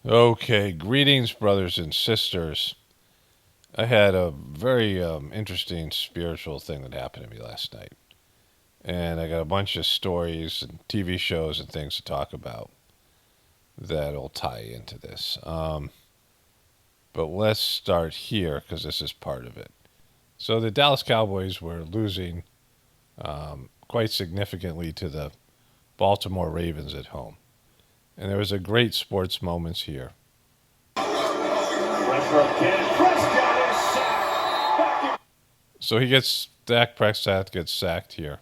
Okay, greetings, brothers and sisters. I had a very interesting spiritual thing that happened to me last night. And I got a bunch of stories and TV shows and things to talk about that'll tie into this. But let's start here because this is part of it. So the Dallas Cowboys were losing quite significantly to the Baltimore Ravens at home. And there was a great sports moments here. So Dak Prescott gets sacked here.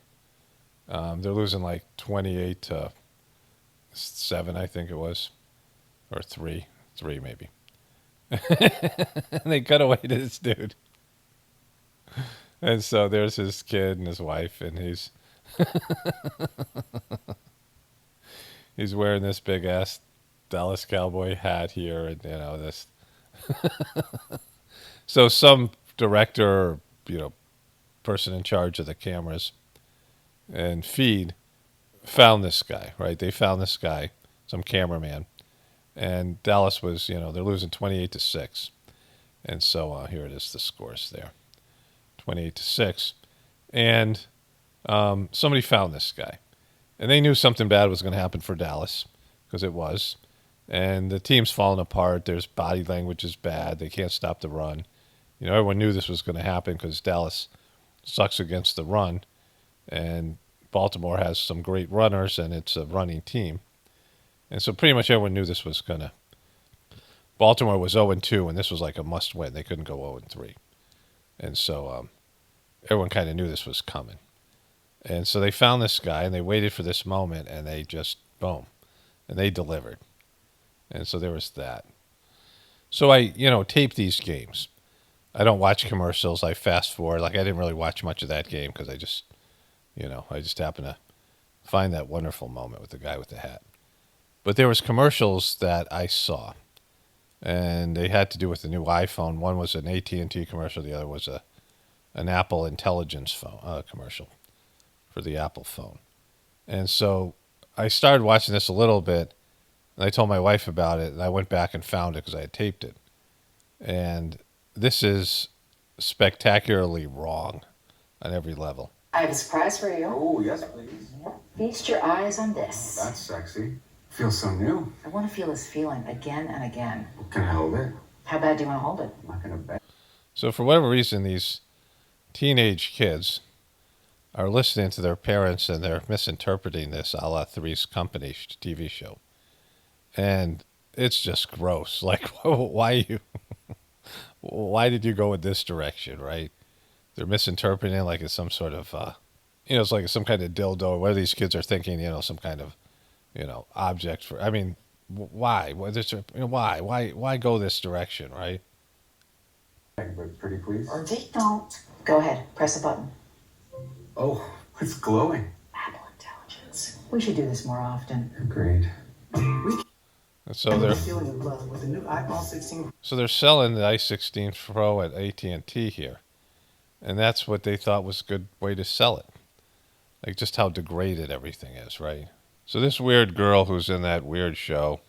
They're losing like 28-7, I think it was, or three maybe. And they cut away to this dude. And so there's his kid and his wife, and he's wearing this big ass Dallas Cowboy hat here, and this. So some director, or, person in charge of the cameras and feed found this guy, right? They found this guy, some cameraman, and Dallas was, they're losing 28-6, and so here it is, the scores there, 28-6, and somebody found this guy, and they knew something bad was going to happen for Dallas because it was, and the team's falling apart. There's body language is bad. They can't stop the run. Everyone knew this was going to happen because Dallas sucks against the run, and Baltimore has some great runners, and it's a running team. And so pretty much everyone knew this was going to... Baltimore was 0-2, and this was like a must-win. They couldn't go 0-3. And so everyone kind of knew this was coming. And so they found this guy, and they waited for this moment, and they just, boom, and they delivered. And so there was that. So I, tape these games. I don't watch commercials. I fast forward. Like, I didn't really watch much of that game because I just happened to find that wonderful moment with the guy with the hat. But there was commercials that I saw, and they had to do with the new iPhone. One was an AT&T commercial. The other was an Apple Intelligence phone commercial for the Apple phone. And so I started watching this a little bit, and I told my wife about it, and I went back and found it because I had taped it. And this is spectacularly wrong on every level. I have a surprise for you. Oh, yes, please. Feast your eyes on this. That's sexy. Feels so new. I want to feel this feeling again and again. Can I hold it? How bad do you want to hold it? I'm not going to bet. So for whatever reason, these teenage kids are listening to their parents, and they're misinterpreting this a la Three's Company TV show. And it's just gross. Like, why did you go in this direction, right? They're misinterpreting it like it's some sort of, it's like some kind of dildo. Whether these kids are thinking, some kind of, object for. I mean, why? Why go this direction, right? Pretty please. Don't. Go ahead. Press a button. Oh, it's glowing. Apple Intelligence. We should do this more often. Agreed. So they're selling the i16 Pro at AT&T here, and that's what they thought was a good way to sell it. Like just how degraded everything is, right? So this weird girl who's in that weird show,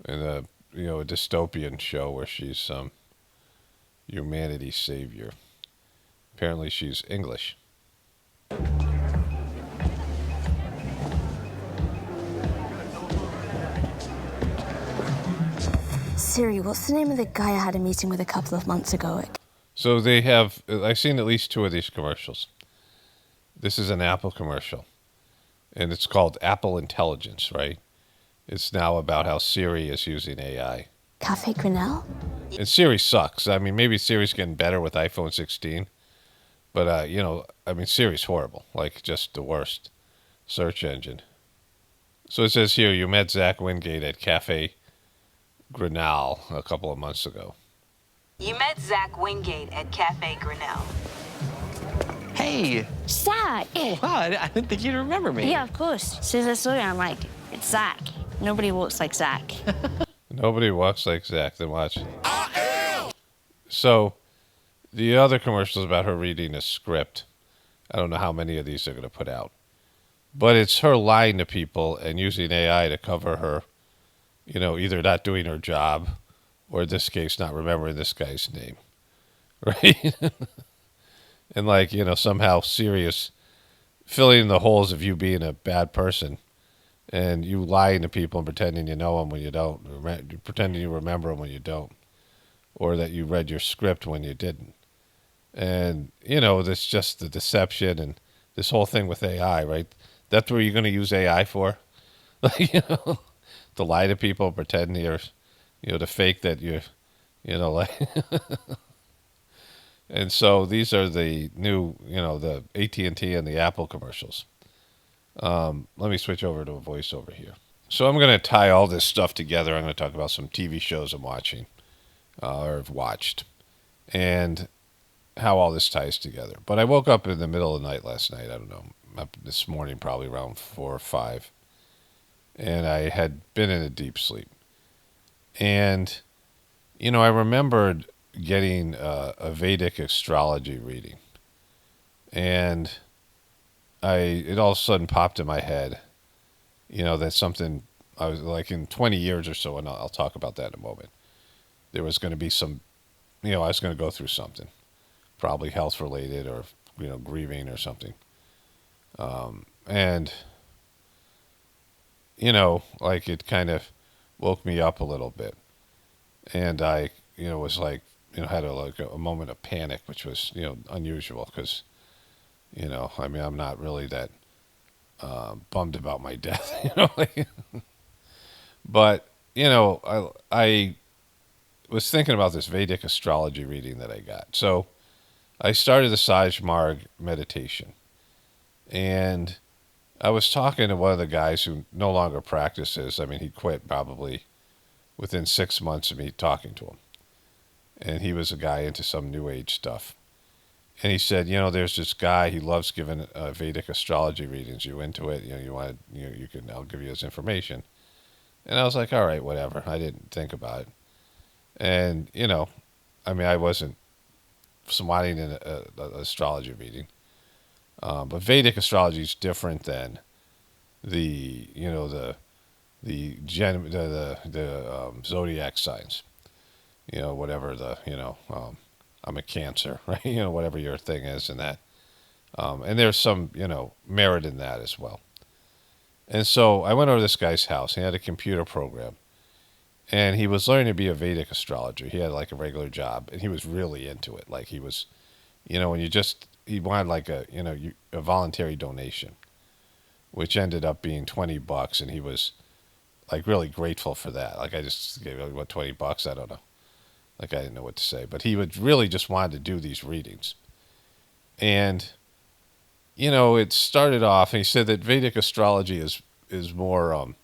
in a a dystopian show where she's some humanity savior. Apparently she's English. Siri, what's the name of the guy I had a meeting with a couple of months ago? So I've seen at least two of these commercials. This is an Apple commercial, and it's called Apple Intelligence, right? It's now about how Siri is using AI. Cafe Grinnell? And Siri sucks. I mean, maybe Siri's getting better with iPhone 16, but, Siri's horrible, like just the worst search engine. So it says here, you met Zach Wingate at Cafe Grinnell a couple of months ago. You met Zach Wingate at Cafe Grinnell. Hey! Zach! Oh, wow, I didn't think you'd remember me. Yeah, of course. As soon as I saw you, I'm like, it's Zach. Nobody walks like Zach. Nobody walks like Zach. Then watch. So, the other commercial is about her reading a script. I don't know how many of these they're going to put out. But it's her lying to people and using AI to cover her either not doing her job, or in this case, not remembering this guy's name, right? And like, somehow serious filling in the holes of you being a bad person and you lying to people and pretending you know them when you don't, pretending you remember them when you don't, or that you read your script when you didn't. And, this just the deception and this whole thing with AI, right? That's what you're going to use AI for? Like, to lie to people, pretend you're, to fake that you're, like. And so these are the new, the AT&T and the Apple commercials. Let me switch over to a voiceover here. So I'm going to tie all this stuff together. I'm going to talk about some TV shows I'm watching or have watched and how all this ties together. But I woke up in the middle of the night last night. I don't know, up this morning probably around 4 or 5. And I had been in a deep sleep. And, I remembered getting a Vedic astrology reading. And it all of a sudden popped in my head, that's something I was like in 20 years or so, and I'll talk about that in a moment. There was going to be some, I was going to go through something, probably health related or, grieving or something. And, like it kind of woke me up a little bit. And I, was like, had a moment of panic, which was, unusual because, I'm not really that bummed about my death, But, I was thinking about this Vedic astrology reading that I got. So I started the Saj Marg meditation. And I was talking to one of the guys who no longer practices. I mean, he quit probably within 6 months of me talking to him. And he was a guy into some new age stuff. And he said, there's this guy, he loves giving Vedic astrology readings. You into it, you want, you can, I'll give you his information. And I was like, all right, whatever. I didn't think about it. And, I wasn't wanting an astrology reading. But Vedic astrology is different than the, the zodiac signs. Whatever I'm a Cancer, right? Whatever your thing is in that. And there's some, merit in that as well. And so I went over to this guy's house. He had a computer program. And he was learning to be a Vedic astrologer. He had like a regular job. And he was really into it. Like he was, when he wanted like a voluntary donation, which ended up being $20. And he was like really grateful for that. Like I just gave him, $20? I don't know. Like I didn't know what to say. But he would really just wanted to do these readings. And it started off, and he said that Vedic astrology is more,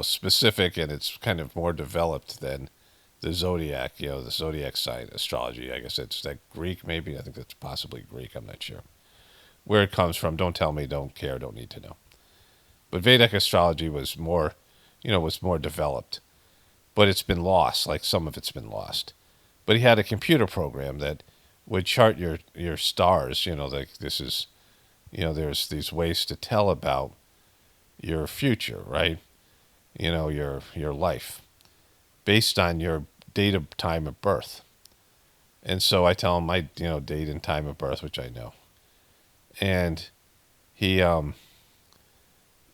specific, and it's kind of more developed than the zodiac, the zodiac sign astrology. I guess it's that Greek, maybe. I think that's possibly Greek. I'm not sure where it comes from. Don't tell me. Don't care. Don't need to know. But Vedic astrology was more, was more developed, but it's been lost. Like some of it's been lost. But he had a computer program that would chart your stars. Like this is. There's these ways to tell about your future, right? Your life based on your date of time of birth. And so I tell him my, date and time of birth, which I know. And he,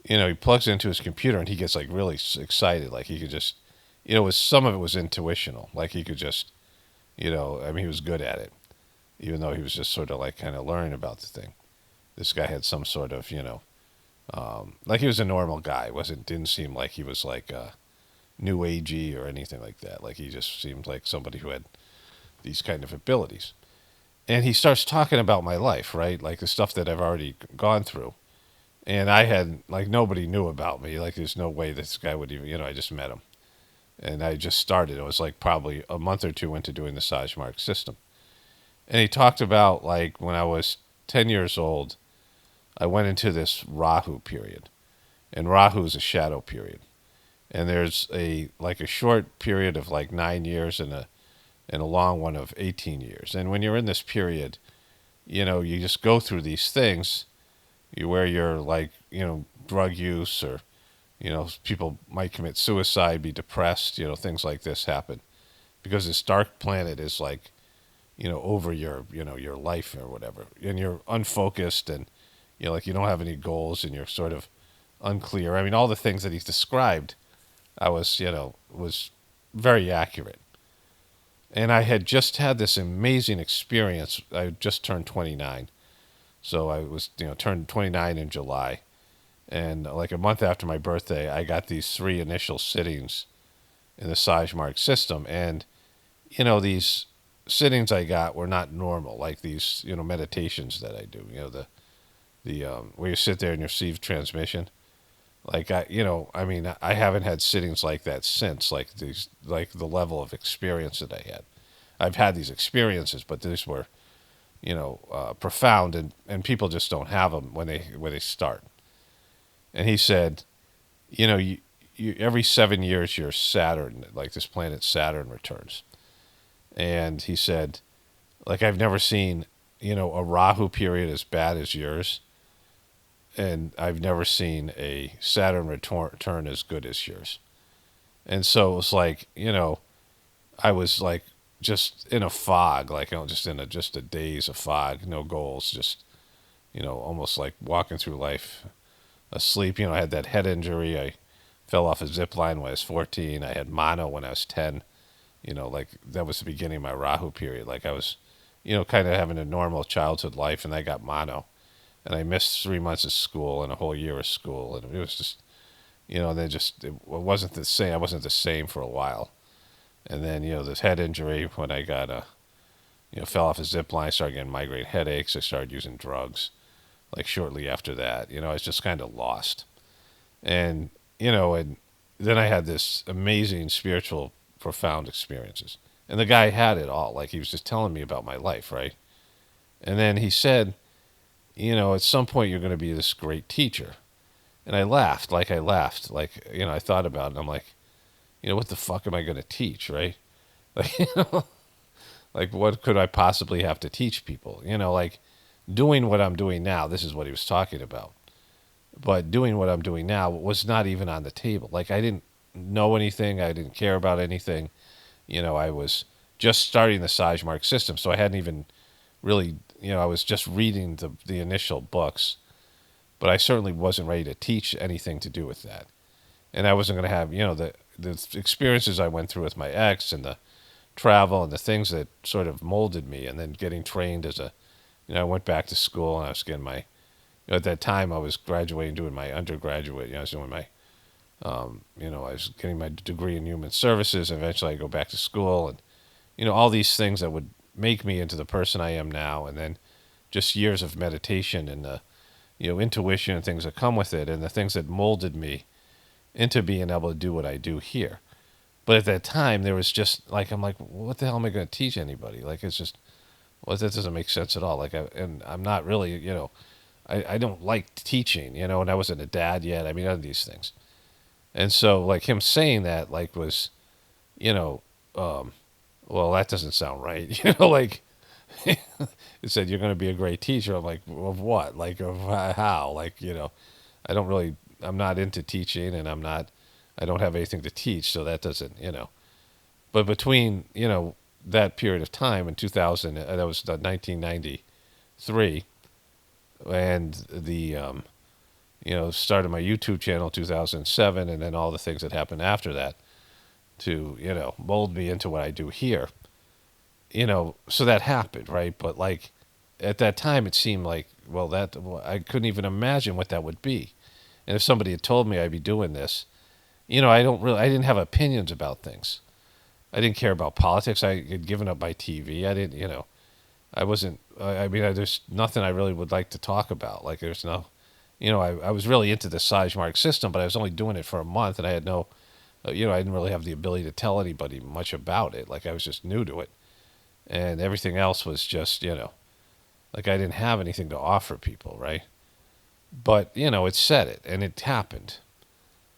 he plugs into his computer and he gets like really excited. Like he could just, some of it was intuitional. Like he could just, he was good at it, even though he was just sort of like kind of learning about the thing. This guy had some sort of, like he was a normal guy. Didn't seem like he was like new agey or anything like that. Like he just seemed like somebody who had these kind of abilities. And he starts talking about my life, right? Like the stuff that I've already gone through. And I had, like, nobody knew about me. Like there's no way this guy would even, I just met him. And I just started. It was like probably a month or two into doing the Saj Mark system. And he talked about like when I was 10 years old, I went into this Rahu period, and Rahu is a shadow period, and there's a short period of like 9 years and a long one of 18 years. And when you're in this period, you just go through these things, where you're like drug use or people might commit suicide, be depressed, things like this happen because this dark planet is like, over your life or whatever. And you're unfocused and, like you don't have any goals and you're sort of unclear. I mean, all the things that he's described, I was very accurate. And I had just had this amazing experience. I just turned 29. So I was, turned 29 in July. And like a month after my birthday, I got these 3 initial sittings in the Sajmark system. And, these sittings I got were not normal, like these, meditations that I do, the where you sit there and you receive transmission. Like I haven't had sittings like that since, like the level of experience that I had. I've had these experiences, but these were, profound, and people just don't have them when they start. And he said, you every 7 years your Saturn, like this planet Saturn, returns. And he said, like I've never seen, a Rahu period as bad as yours, and I've never seen a Saturn return as good as yours. And so it was like, I was like just in a fog, like just in just a daze of fog, no goals, just almost like walking through life asleep. I had that head injury. I fell off a zip line when I was 14. I had mono when I was 10. Like that was the beginning of my Rahu period. Like I was, kind of having a normal childhood life, and I got mono, and I missed 3 months of school and a whole year of school, and it was just, then just it wasn't the same. I wasn't the same for a while. And then, this head injury when I got, fell off a zip line, started getting migraine headaches. I started using drugs, like shortly after that. I was just kind of lost. And, and then I had this amazing spiritual, profound experiences. And the guy had it all. Like he was just telling me about my life, right? And then he said, at some point you're going to be this great teacher. And I laughed. Like, I thought about it. And I'm like, what the fuck am I going to teach, right? Like, like what could I possibly have to teach people? Like doing what I'm doing now, this is what he was talking about. But doing what I'm doing now was not even on the table. Like I didn't know anything. I didn't care about anything. I was just starting the Sajmark system. So I hadn't even really, I was just reading the initial books. But I certainly wasn't ready to teach anything to do with that. And I wasn't going to have, the experiences I went through with my ex and the travel and the things that sort of molded me, and then getting trained as a, I went back to school and I was getting my, at that time I was graduating, doing my undergraduate, I was doing my, I was getting my degree in human services. Eventually I go back to school and, all these things that would make me into the person I am now. And then just years of meditation and the, intuition and things that come with it, and the things that molded me into being able to do what I do here. But at that time, there was just like, I'm like, what the hell am I going to teach anybody? Like, it's just, well, that doesn't make sense at all. Like, and I'm not really, I don't like teaching, and I wasn't a dad yet. I mean, none of these things. And so, like, him saying that, like, was, well, that doesn't sound right. Like, it said, you're going to be a great teacher. I'm like, of what? Like, of how? Like, I don't really, I'm not into teaching, and I don't have anything to teach. So that doesn't, but between, that period of time in 2000, that was 1993, and the, start of my YouTube channel 2007, and then all the things that happened after that to, mold me into what I do here. So that happened, right? But like at that time, it seemed like, well, I couldn't even imagine what that would be. And if somebody had told me I'd be doing this, I didn't have opinions about things. I didn't care about politics. I had given up my TV. I didn't, I wasn't, there's nothing I really would like to talk about. Like there's no, I was really into the Sajmark system, but I was only doing it for a month, and I had no, I didn't really have the ability to tell anybody much about it. Like I was just new to it. And everything else was just, like I didn't have anything to offer people, right? But, it said it, and it happened.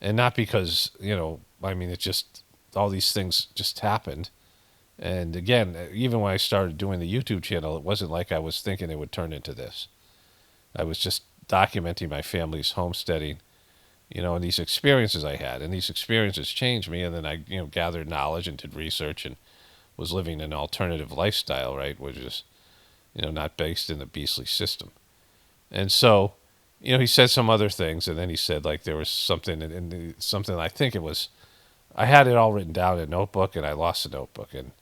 And not because, it just, all these things just happened. And again, even when I started doing the YouTube channel, it wasn't like I was thinking it would turn into this. I was just documenting my family's homesteading, and these experiences I had, and these experiences changed me. And then I, gathered knowledge and did research and was living an alternative lifestyle, right, which is, not based in the beastly system. And so, he said some other things, and then he said like there was something something I think it was, I had it all written down in a notebook, and I lost the notebook, and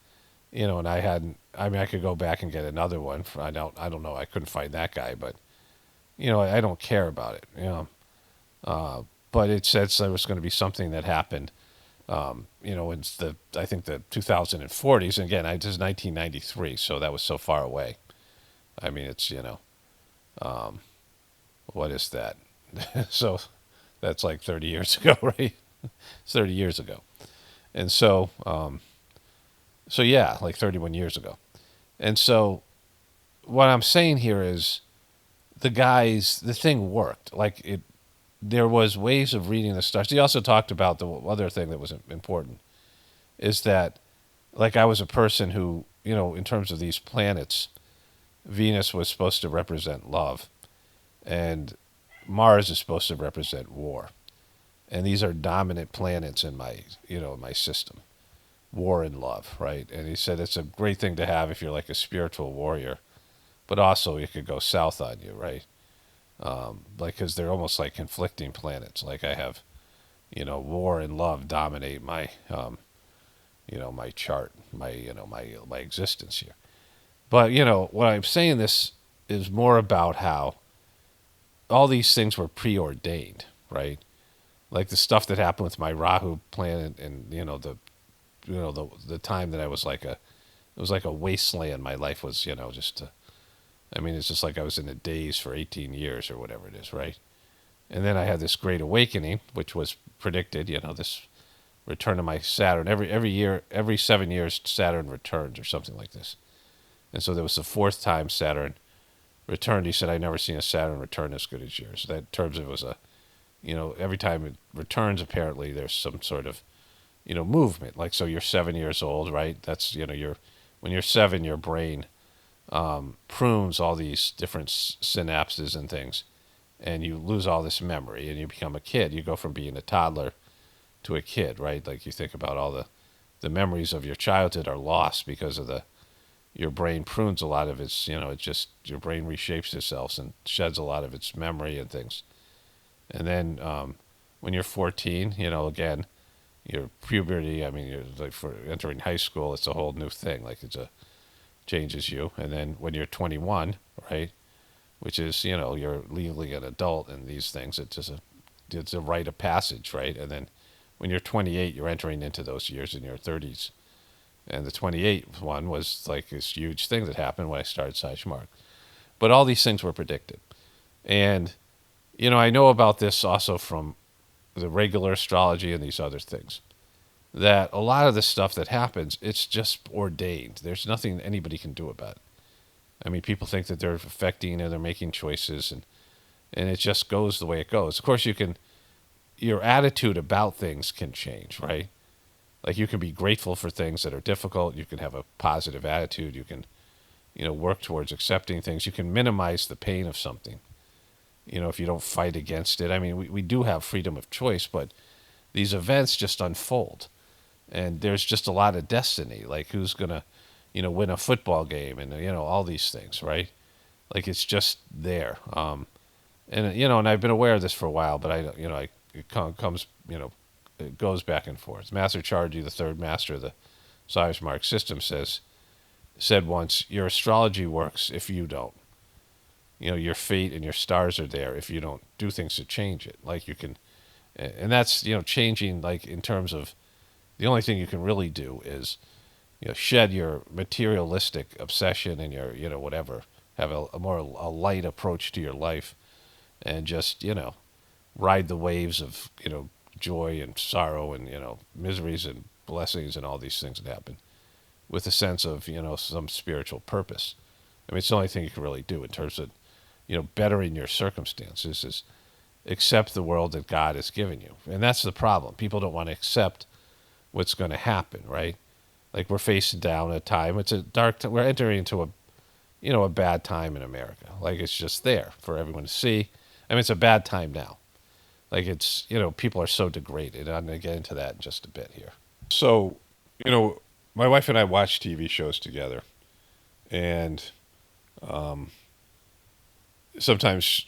and I hadn't. I mean, I could go back and get another one. I don't know. I couldn't find that guy, but I don't care about it. But it said there was going to be something that happened. In I think the 2040s. And again, this is 1993, so that was so far away. I mean, it's what is that? So that's like 30 years ago, right? It's 30 years ago, and so yeah, like 31 years ago, and so what I'm saying here is the thing worked. Like there was ways of reading the stars. He also talked about the other thing that was important is that, like, I was a person who, in terms of these planets, Venus was supposed to represent love, and Mars is supposed to represent war, and these are dominant planets in my system, war and love, right? And he said it's a great thing to have if you're like a spiritual warrior, but also it could go south on you, right? Like, because they're almost like conflicting planets. Like I have, war and love dominate my, my chart, my existence here. But what I'm saying this is more about how all these things were preordained, right? Like the stuff that happened with my Rahu planet, and the time that I was it was like a wasteland. My life was, just. I mean, it's just like I was in a daze for 18 years or whatever it is, right? And then I had this great awakening, which was predicted, this return of my Saturn. Every year, every 7 years, Saturn returns or something like this. And so there was the fourth time Saturn returned. He said, I've never seen a Saturn return as good as yours. That in terms of it was every time it returns, apparently there's some sort of, movement. Like, so you're 7 years old, right? That's, when you're 7, your brain prunes all these different synapses and things, and you lose all this memory, and you become a kid. You go from being a toddler to a kid, right? Like, you think about all the memories of your childhood are lost because of your brain prunes a lot of its, it's just your brain reshapes itself and sheds a lot of its memory and things. And then when you're 14, again, your puberty, I mean, you're like for entering high school, it's a whole new thing. Like, changes you. And then when you're 21, right, which is, you're legally an adult in these things, it's a rite of passage, right? And then when you're 28, you're entering into those years in your 30s. And the 28th one was like this huge thing that happened when I started Mark. But all these things were predicted. And, I know about this also from the regular astrology and these other things, that a lot of the stuff that happens, it's just ordained. There's nothing anybody can do about it. I mean, people think that they're affecting and they're making choices, and it just goes the way it goes. Of course, your attitude about things can change, right? Like, you can be grateful for things that are difficult. You can have a positive attitude. You can, work towards accepting things. You can minimize the pain of something, if you don't fight against it. I mean, we do have freedom of choice, but these events just unfold. And there's just a lot of destiny, like who's going to, win a football game and, all these things, right? Like, it's just there. And I've been aware of this for a while, but it comes, it goes back and forth. Master Charji, the third master of the Mark system, said once, your astrology works if you don't. Your fate and your stars are there if you don't do things to change it. Like, you can, and that's, changing, like, in terms of, the only thing you can really do is, shed your materialistic obsession and your, whatever, have a light approach to your life, and just, ride the waves of, joy and sorrow and, miseries and blessings and all these things that happen with a sense of, some spiritual purpose. I mean, it's the only thing you can really do in terms of, bettering your circumstances is accept the world that God has given you. And that's the problem. People don't want to accept what's going to happen, right? Like, we're facing down a time. It's a dark time. We're entering into a bad time in America. Like, it's just there for everyone to see. I mean, it's a bad time now. Like it's, people are so degraded. I'm going to get into that in just a bit here. So, you know, my wife and I watch TV shows together, and sometimes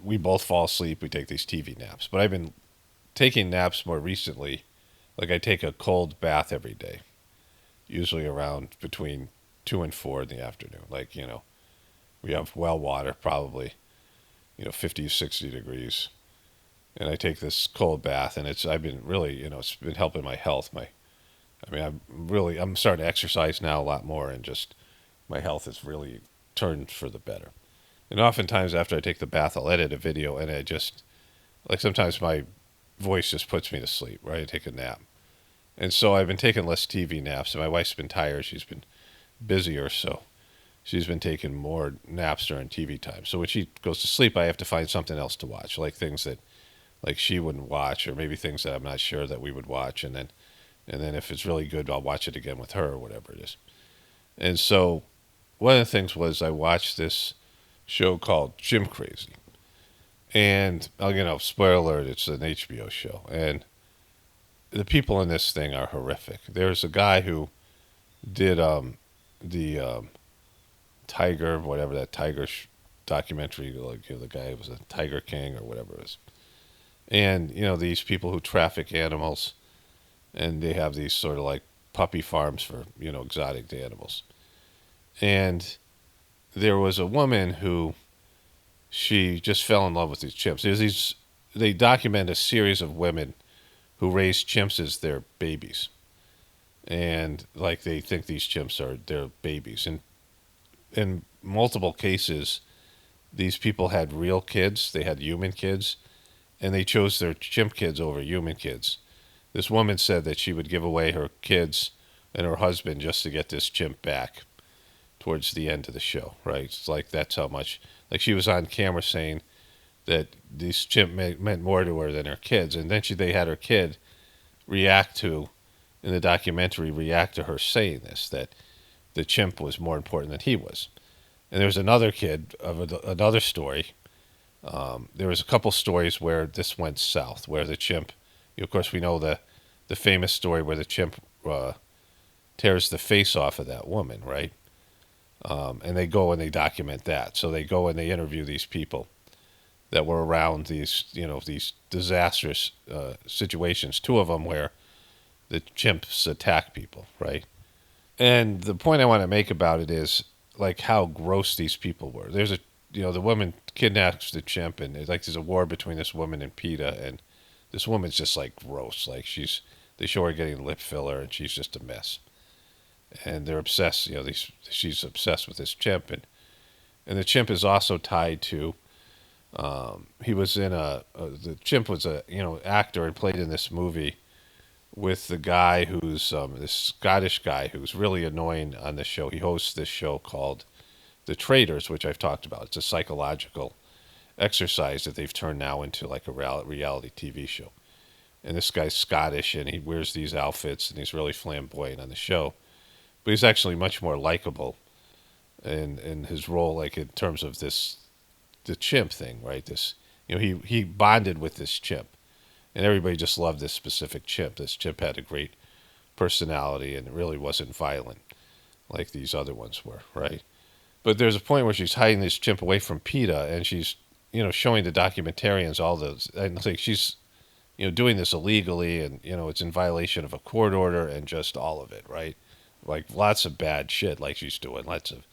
we both fall asleep. We take these TV naps, but I've been taking naps more recently. Like I take a cold bath every day, usually around between 2 and 4 in the afternoon. Like, we have well water, probably, 50 to 60 degrees. And I take this cold bath, and I've been really, it's been helping my health. I'm starting to exercise now a lot more, and just my health has really turned for the better. And oftentimes after I take the bath, I'll edit a video, and like sometimes my voice just puts me to sleep, right? I take a nap. And so I've been taking less TV naps, and my wife's been tired. She's been busier, so she's been taking more naps during TV time. So when she goes to sleep, I have to find something else to watch, like things that like she wouldn't watch, or maybe things that I'm not sure that we would watch. And then if it's really good, I'll watch it again with her or whatever it is. And so one of the things was I watched this show called Gym Crazy. And, spoiler alert, it's an HBO show. And the people in this thing are horrific. There's a guy who did the Tiger, whatever that Tiger documentary, like the guy was a Tiger King or whatever it was. And, these people who traffic animals, and they have these sort of like puppy farms for, exotic animals. And there was a woman who, she just fell in love with these chimps. They document a series of women who raise chimps as their babies. And like they think these chimps are their babies. And in multiple cases, these people had real kids, they had human kids, and they chose their chimp kids over human kids. This woman said that she would give away her kids and her husband just to get this chimp back towards the end of the show, right? It's like that's how much, like she was on camera saying that this chimp meant more to her than her kids. And then they had her kid in the documentary, react to her saying this, that the chimp was more important than he was. And there was another kid of another story. There was a couple stories where this went south, where the chimp, of course we know the famous story where the chimp tears the face off of that woman, right? And they go and they document that. So they go and they interview these people that were around these disastrous situations, two of them where the chimps attack people, right? And the point I want to make about it is like how gross these people were. There's the woman kidnaps the chimp, and it's like there's a war between this woman and PETA, and this woman's just like gross. Like they show her getting lip filler, and she's just a mess. And they're obsessed, she's obsessed with this chimp, and the chimp is also tied to, he was in the chimp was a, actor and played in this movie with the guy who's, this Scottish guy who's really annoying on the show. He hosts this show called The Traitors, which I've talked about. It's a psychological exercise that they've turned now into like a reality TV show. And this guy's Scottish, and he wears these outfits, and he's really flamboyant on the show. But he's actually much more likable in his role, like in terms of the chimp thing, right? This, he bonded with this chimp, and everybody just loved this specific chimp. This chimp had a great personality, and it really wasn't violent like these other ones were, right? But there's a point where she's hiding this chimp away from PETA, and she's, showing the documentarians all those, and it's like she's, doing this illegally, and, it's in violation of a court order, and just all of it, right? Like lots of bad shit, like she's doing, lots of,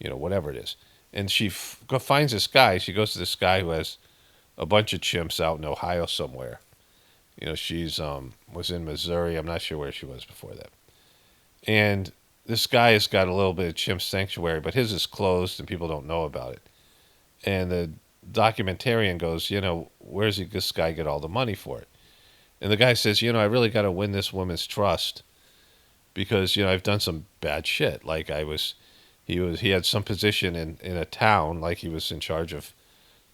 whatever it is. And she finds this guy. She goes to this guy who has a bunch of chimps out in Ohio somewhere. She's was in Missouri. I'm not sure where she was before that. And this guy has got a little bit of chimp sanctuary, but his is closed and people don't know about it. And the documentarian goes, where's this guy get all the money for it? And the guy says, I really got to win this woman's trust because, I've done some bad shit. Like he had some position in a town, like he was in charge of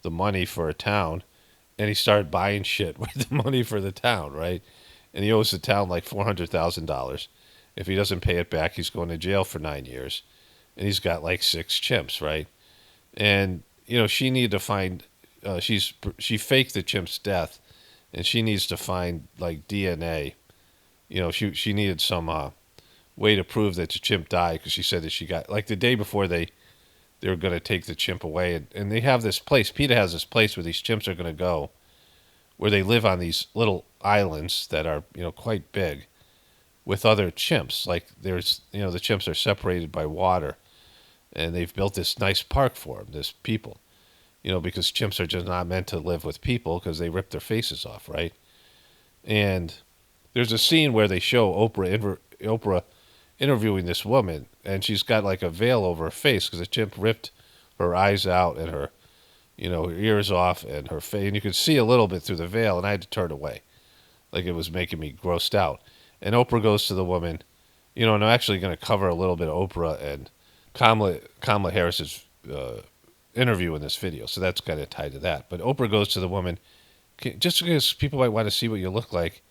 the money for a town, and he started buying shit with the money for the town, right? And he owes the town like $400,000. If he doesn't pay it back, he's going to jail for 9 years. And he's got like 6 chimps, right? And, she needed to find, she faked the chimp's death and she needs to find like DNA. You know, she needed some way to prove that the chimp died, because she said that she got, like, the day before they were going to take the chimp away, and they have this place. PETA has this place where these chimps are going to go, where they live on these little islands that are, you know, quite big, with other chimps. Like, there's, you know, the chimps are separated by water, and they've built this nice park for them, this people, you know, because chimps are just not meant to live with people, because they rip their faces off, right? And there's a scene where they show Oprah interviewing this woman, and she's got like a veil over her face because the chimp ripped her eyes out and her, you know, her ears off and her face, and you could see a little bit through the veil, and I had to turn away, like it was making me grossed out. And Oprah goes to the woman, you know, and I'm actually going to cover a little bit of Oprah and Kamala Harris's interview in this video, so that's kind of tied to that. But Oprah goes to the woman, just because people might want to see what you look like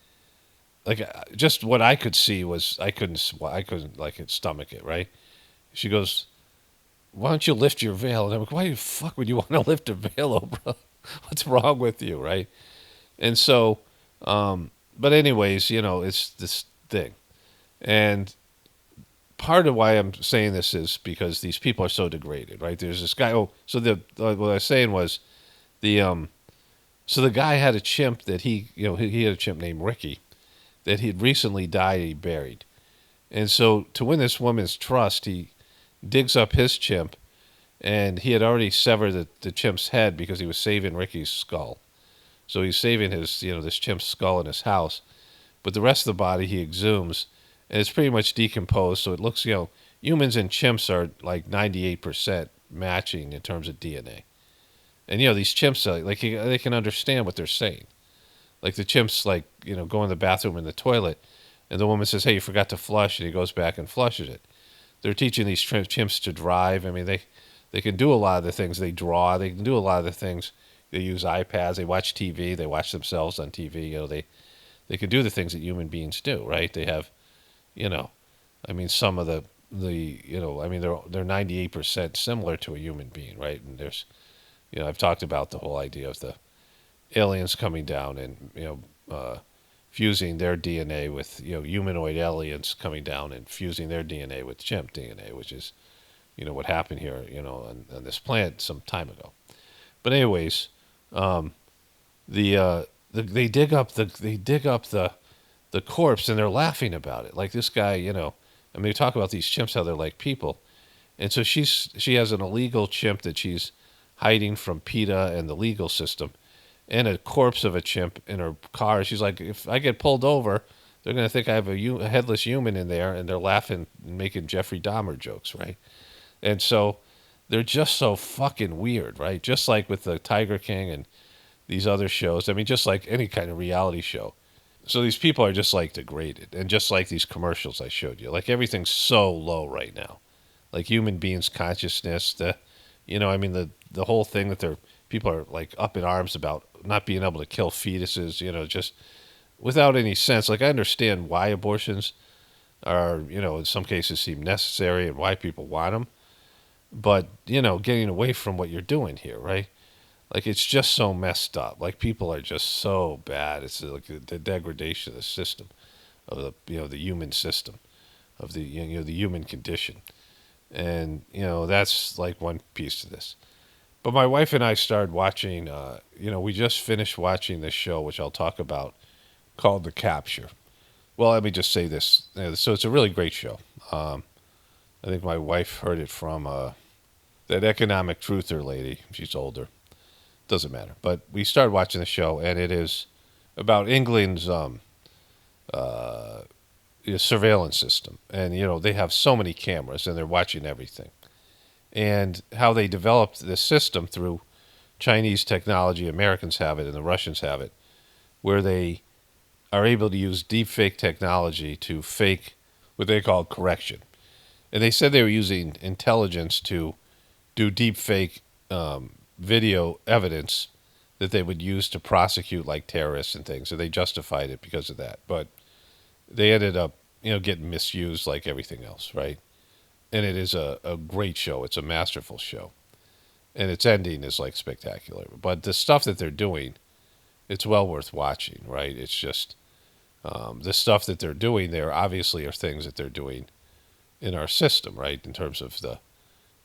just what I could see was I couldn't like stomach it, right? She goes, "Why don't you lift your veil?" And I'm like, "Why the fuck would you want to lift a veil, Oprah? What's wrong with you, right?" And so, but anyways, you know, it's this thing, and part of why I'm saying this is because these people are so degraded, right? There's this guy. Oh, so what I was saying was the so the guy had a chimp that he had a chimp named Ricky that he'd recently died, he buried. And so to win this woman's trust, he digs up his chimp, and he had already severed the chimp's head because he was saving Ricky's skull. So he's saving his, you know, this chimp's skull in his house. But the rest of the body he exhumes, and it's pretty much decomposed, so it looks, you know, humans and chimps are like 98% matching in terms of DNA. And, you know, these chimps, like they can understand what they're saying. Like the chimp's like, you know, go in the bathroom in the toilet, and the woman says, "Hey, you forgot to flush," and he goes back and flushes it. They're teaching these chimps to drive. I mean, they can do a lot of the things. They draw. They can do a lot of the things. They use iPads. They watch TV. They watch themselves on TV. You know, they can do the things that human beings do, right? They have, you know, I mean, some of the you know, I mean, they're 98% similar to a human being, right? And there's, you know, I've talked about the whole idea of the aliens coming down and, you know, fusing their DNA with, you know, humanoid aliens coming down and fusing their DNA with chimp DNA, which is, you know, what happened here, you know, on this planet some time ago. But anyways, they dig up the corpse, and they're laughing about it. Like this guy, you know, I mean, they talk about these chimps, how they're like people. And so she has an illegal chimp that she's hiding from PETA and the legal system, and a corpse of a chimp in her car. She's like, if I get pulled over, they're going to think I have a headless human in there, and they're laughing and making Jeffrey Dahmer jokes, right? And so they're just so fucking weird, right? Just like with the Tiger King and these other shows. I mean, just like any kind of reality show. So these people are just like degraded, and just like these commercials I showed you. Like everything's so low right now. Like human beings' consciousness, you know, I mean, the whole thing that people are like up in arms about not being able to kill fetuses, you know, just without any sense. Like I understand why abortions are, you know, in some cases seem necessary and why people want them, but, you know, getting away from what you're doing here, right? Like it's just so messed up. Like people are just so bad. It's like the degradation of the system, of the, you know, the human system, of the, you know, the human condition. And, you know, that's like one piece of this. But my wife and I started watching, you know, we just finished watching this show, which I'll talk about, called The Capture. Well, let me just say this. So it's a really great show. I think my wife heard it from that economic truther lady. She's older. Doesn't matter. But we started watching the show, and it is about England's surveillance system. And, you know, they have so many cameras, and they're watching everything. And how they developed this system through Chinese technology, Americans have it and the Russians have it, where they are able to use deepfake technology to fake what they call correction. And they said they were using intelligence to do deepfake video evidence that they would use to prosecute like terrorists and things. So they justified it because of that. But they ended up, you know, getting misused like everything else, right? And it is a great show. It's a masterful show. And its ending is like spectacular. But the stuff that they're doing it's well worth watching, right? It's just the stuff that they're doing there obviously are things that they're doing in our system, right? In terms of the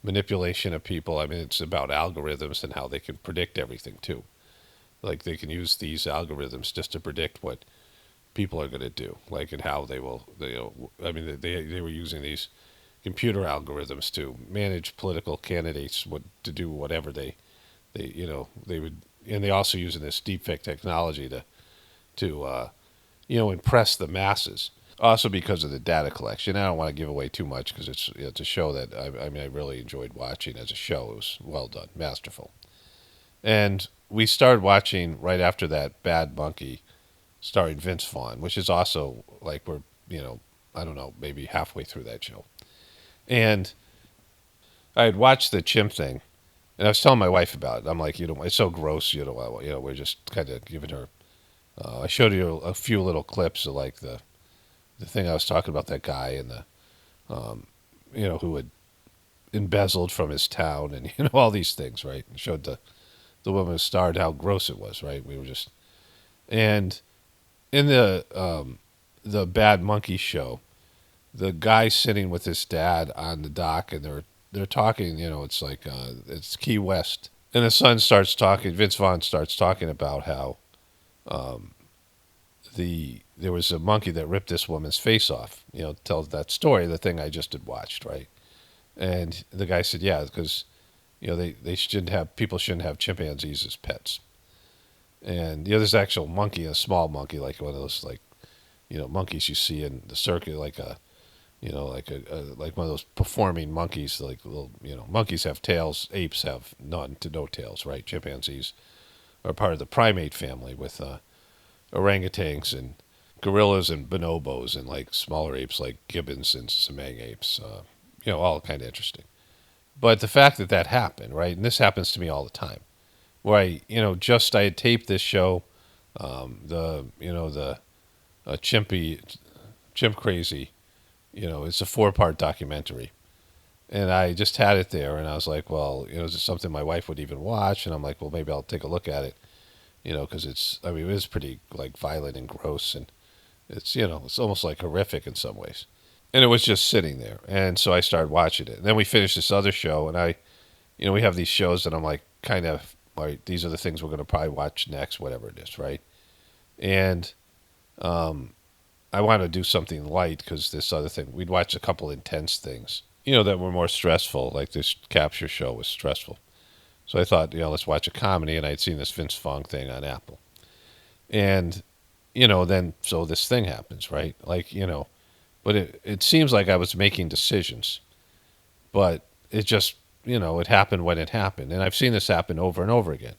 manipulation of people. I mean, it's about algorithms and how they can predict everything too. Like they can use these algorithms just to predict what people are going to do, like and how they will. I mean, they were using these computer algorithms to manage political candidates, what to do, whatever they would, and they also using this deepfake technology to impress the masses. Also because of the data collection. I don't want to give away too much because it's a show that I really enjoyed watching as a show. It was well done, masterful. And we started watching right after that Bad Monkey starring Vince Vaughn, which is also like I don't know, maybe halfway through that show. And I had watched the chimp thing, and I was telling my wife about it. I'm like, it's so gross. We're just kind of giving her. I showed you a few little clips of like the thing I was talking about, that guy and who had embezzled from his town and all these things, right? And showed the woman who starred how gross it was, right? We were just and in the Bad Monkey show, the guy's sitting with his dad on the dock and they're talking. It's like it's Key West, and the son starts talking. Vince Vaughn starts talking about how there was a monkey that ripped this woman's face off. Tells that story, the thing I just had watched, right? And the guy said, yeah, because people shouldn't have chimpanzees as pets. And there's an actual monkey, a small monkey, like one of those monkeys you see in the circuit, like like one of those performing monkeys, like little, monkeys have tails, apes have none to no tails, right? Chimpanzees are part of the primate family with orangutans and gorillas and bonobos and like smaller apes like gibbons and Semang apes, all kind of interesting. But the fact that happened, right? And this happens to me all the time, where I had taped this show, the Chimp Crazy, it's a 4-part documentary. And I just had it there, and I was like, well, is it something my wife would even watch? And I'm like, well, maybe I'll take a look at it, because it is pretty like violent and gross, and it's almost like horrific in some ways. And it was just sitting there, and so I started watching it. And then we finished this other show, and we have these shows that I'm like, kind of, all right, these are the things we're going to probably watch next, whatever it is, right? And I want to do something light because this other thing, we'd watch a couple intense things, that were more stressful, like this capture show was stressful. So I thought, let's watch a comedy, and I'd seen this Vince Vaughn thing on Apple. And, then, so this thing happens, right? Like, but it seems like I was making decisions, but it just, it happened when it happened. And I've seen this happen over and over again,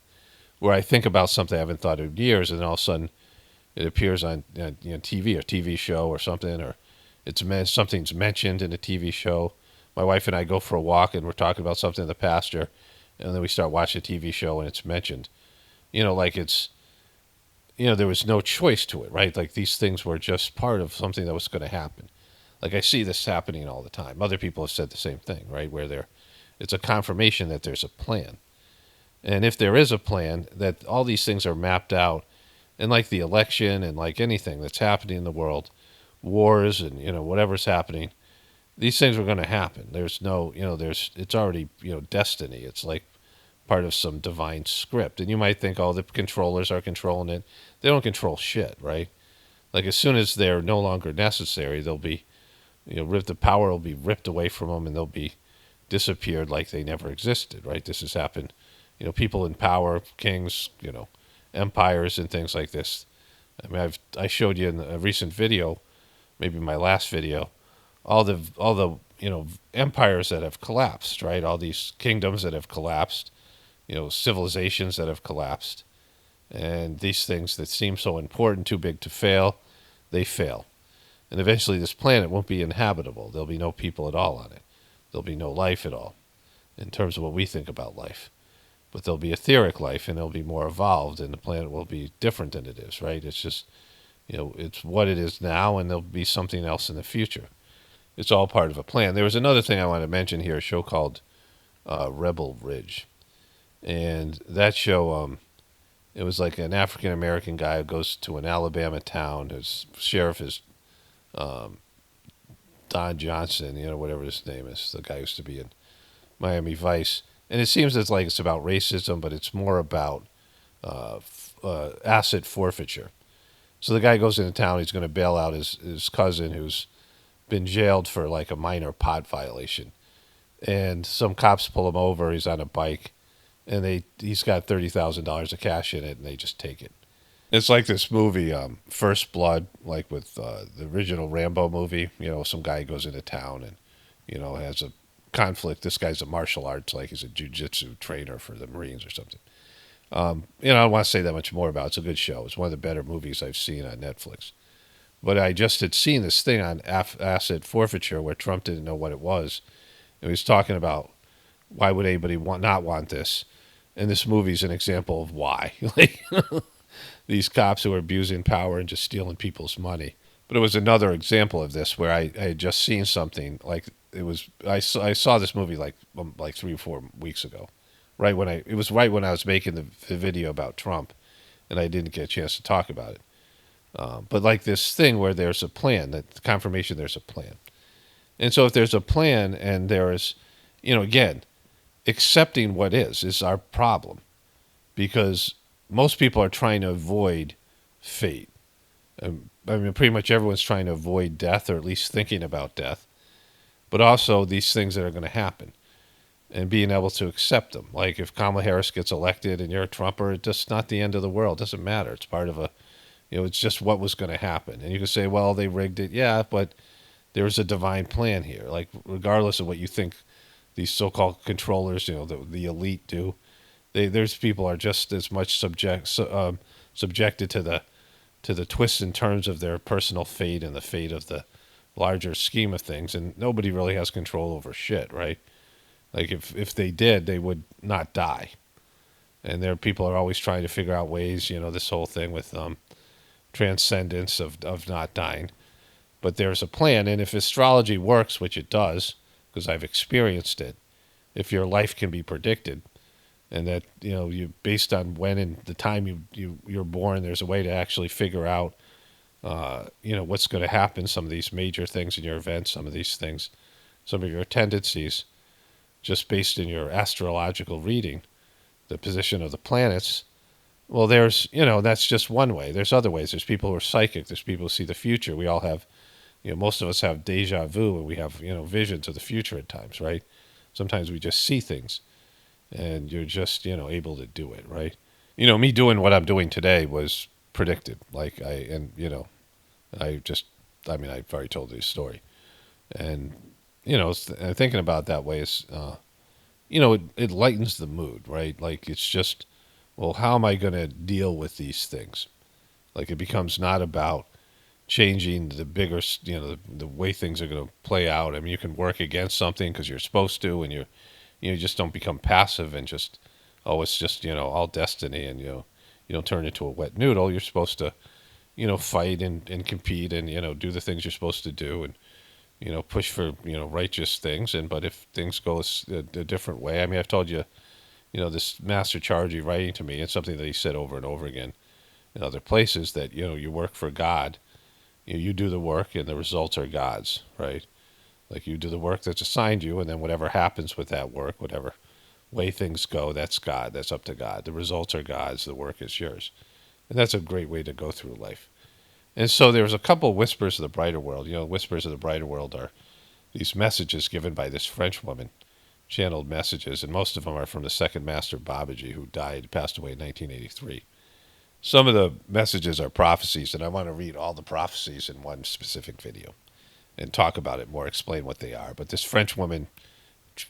where I think about something I haven't thought of in years, and then all of a sudden it appears on TV or TV show or something, or something's mentioned in a TV show. My wife and I go for a walk, and we're talking about something in the pasture, and then we start watching a TV show, and it's mentioned. Like it's, there was no choice to it, right? Like these things were just part of something that was going to happen. Like I see this happening all the time. Other people have said the same thing, right? Where it's a confirmation that there's a plan. And if there is a plan, that all these things are mapped out, and like the election and like anything that's happening in the world, wars and, whatever's happening, these things are going to happen. There's no, it's already, destiny. It's like part of some divine script. And you might think, oh, the controllers are controlling it. They don't control shit, right? Like as soon as they're no longer necessary, they'll be, the power will be ripped away from them, and they'll be disappeared like they never existed, right? This has happened. People in power, kings, empires and things like this. I mean, I showed you in a recent video, maybe my last video, all the empires that have collapsed, right? All these kingdoms that have collapsed, civilizations that have collapsed, and these things that seem so important, too big to fail, they fail. And eventually this planet won't be inhabitable. There'll be no people at all on it. There'll be no life at all in terms of what we think about life. But there'll be etheric life, and it'll be more evolved, and the planet will be different than it is, right? It's just, it's what it is now, and there'll be something else in the future. It's all part of a plan. There was another thing I want to mention here, a show called Rebel Ridge. And that show, It was like an African American guy who goes to an Alabama town. His sheriff is Don Johnson, whatever his name is. The guy used to be in Miami Vice. And it seems it's about racism, but it's more about asset forfeiture. So the guy goes into town. He's going to bail out his cousin who's been jailed for like a minor pot violation. And some cops pull him over. He's on a bike, and he's got $30,000 of cash in it, and they just take it. It's like this movie, First Blood, like with the original Rambo movie. Some guy goes into town and has a conflict. This guy's a martial arts, like he's a jiu-jitsu trainer for the Marines or something. I don't want to say that much more about it. It's a good show. It's one of the better movies I've seen on Netflix. But I just had seen this thing on asset forfeiture where Trump didn't know what it was. And he was talking about why would anybody not want this. And this movie's an example of why. Like these cops who are abusing power and just stealing people's money. But it was another example of this where I had just seen something like I saw this movie like 3 or 4 weeks ago. It was right when I was making the video about Trump, and I didn't get a chance to talk about it. But like this thing where there's a plan, that confirmation there's a plan. And so if there's a plan and there's, again, accepting what is our problem. Because most people are trying to avoid fate. Pretty much everyone's trying to avoid death, or at least thinking about death. But also these things that are going to happen. And being able to accept them. Like if Kamala Harris gets elected and you're a Trumper, it's just not the end of the world. It doesn't matter. It's part of it's just what was going to happen. And you can say, well, they rigged it. Yeah, but there's a divine plan here. Like regardless of what you think these so-called controllers, the elite do, there's people are just as much subjected to the twists and turns of their personal fate and the fate of the larger scheme of things. And nobody really has control over shit, right? Like if they did, they would not die. And people are always trying to figure out ways, this whole thing with transcendence of not dying. But there's a plan, and if astrology works, which it does, because I've experienced it, if your life can be predicted, and that you based on when and the time you're born, there's a way to actually figure out what's going to happen. Some of these major things in your events, some of these things, some of your tendencies, just based in your astrological reading, the position of the planets. Well, there's that's just one way. There's other ways. There's people who are psychic. There's people who see the future. We all have. Most of us have deja vu, and we have, visions of the future at times, right? Sometimes we just see things, and you're just, able to do it, right? Me doing what I'm doing today was predicted. I've already told this story. And, thinking about it that way is, it lightens the mood, right? Like, it's just, well, how am I going to deal with these things? Like, it becomes not about changing the bigger, the way things are going to play out. I mean, you can work against something because you're supposed to, and you just don't become passive and just, it's just, all destiny, and you don't turn into a wet noodle. You're supposed to, fight and compete and, do the things you're supposed to do and, push for, righteous things. But if things go a different way, I mean, I've told you, this Master Chargy writing to me, it's something that he said over and over again in other places, that, you work for God. You do the work, and the results are God's, right? Like you do the work that's assigned you, and then whatever happens with that work, whatever way things go, that's God. That's up to God. The results are God's. The work is yours. And that's a great way to go through life. And so there's a couple whispers of the brighter world. Whispers of the brighter world are these messages given by this French woman, channeled messages, and most of them are from the second master Babaji, who passed away in 1983. Some of the messages are prophecies, and I want to read all the prophecies in one specific video and talk about it more, explain what they are. But this French woman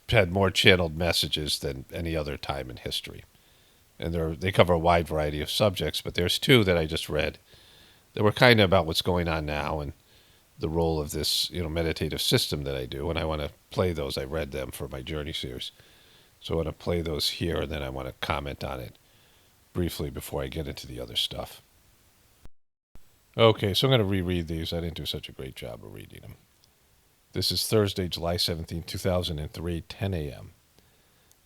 had more channeled messages than any other time in history. And they cover a wide variety of subjects, but there's two that I just read that were kind of about what's going on now and the role of this, meditative system that I do. And I want to play those. I read them for my Journey series. So I want to play those here, and then I want to comment on it briefly before I get into the other stuff. Okay, so I'm going to reread these. I didn't do such a great job of reading them. This is Thursday, July 17, 2003, 10 a.m.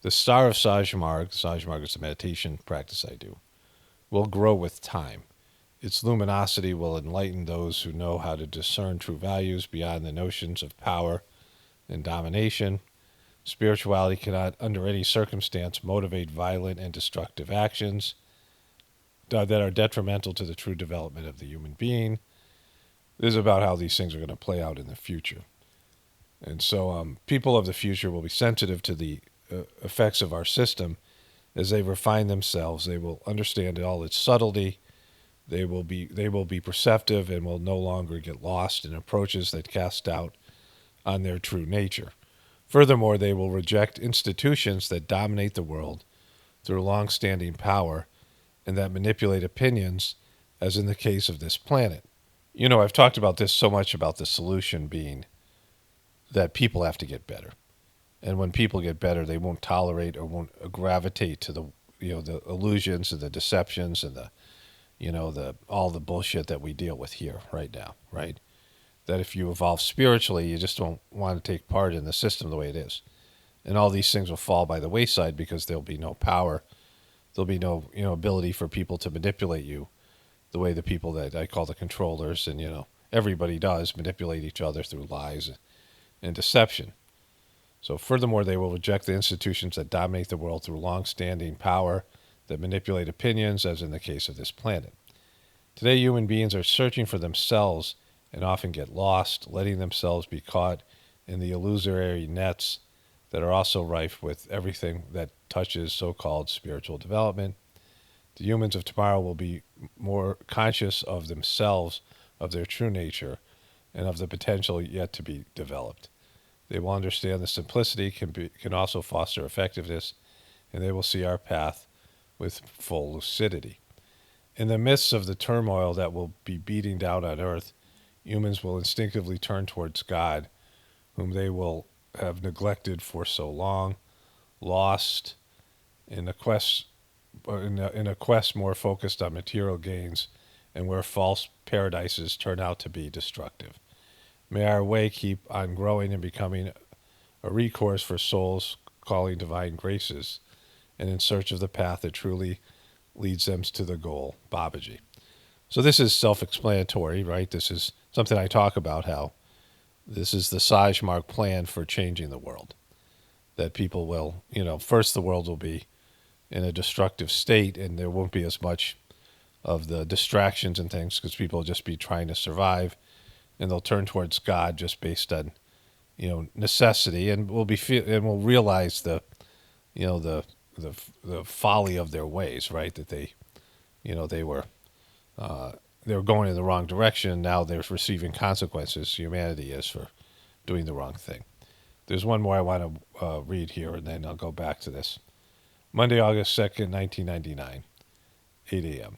The star of Sajmarg is a meditation practice I do, will grow with time. Its luminosity will enlighten those who know how to discern true values beyond the notions of power and domination. Spirituality cannot, under any circumstance, motivate violent and destructive actions that are detrimental to the true development of the human being. This is about how these things are going to play out in the future. And so people of the future will be sensitive to the effects of our system as they refine themselves. They will understand all its subtlety. They will be perceptive and will no longer get lost in approaches that cast doubt on their true nature. Furthermore, they will reject institutions that dominate the world through long-standing power and that manipulate opinions, as in the case of this planet. You know, I've talked about this so much, about the solution being that people have to get better. And when people get better, they won't tolerate or won't gravitate to the illusions and the deceptions and all the bullshit that we deal with here right now, right? That if you evolve spiritually, you just don't want to take part in the system the way it is. And all these things will fall by the wayside because there'll be no power. There'll be no, ability for people to manipulate you the way the people that I call the controllers and, everybody does manipulate each other through lies and deception. So furthermore, they will reject the institutions that dominate the world through long-standing power that manipulate opinions, as in the case of this planet. Today, human beings are searching for themselves and often get lost, letting themselves be caught in the illusory nets that are also rife with everything that touches so-called spiritual development. The humans of tomorrow will be more conscious of themselves, of their true nature, and of the potential yet to be developed. They will understand the simplicity can also foster effectiveness, and they will see our path with full lucidity. In the midst of the turmoil that will be beating down on Earth, humans will instinctively turn towards God, whom they will have neglected for so long, lost in a quest more focused on material gains, and where false paradises turn out to be destructive. May our way keep on growing and becoming a recourse for souls calling divine graces and in search of the path that truly leads them to the goal, Babaji. So this is self-explanatory, right? This is something I talk about, how this is the Sajmark plan for changing the world. That people will, first the world will be in a destructive state and there won't be as much of the distractions and things because people will just be trying to survive, and they'll turn towards God just based on, necessity, and we'll realize the folly of their ways, right? That they were going in the wrong direction. Now they're receiving consequences. Humanity is for doing the wrong thing. There's one more I want to read here, and then I'll go back to this. Monday, August 2nd, 1999, 8 a.m.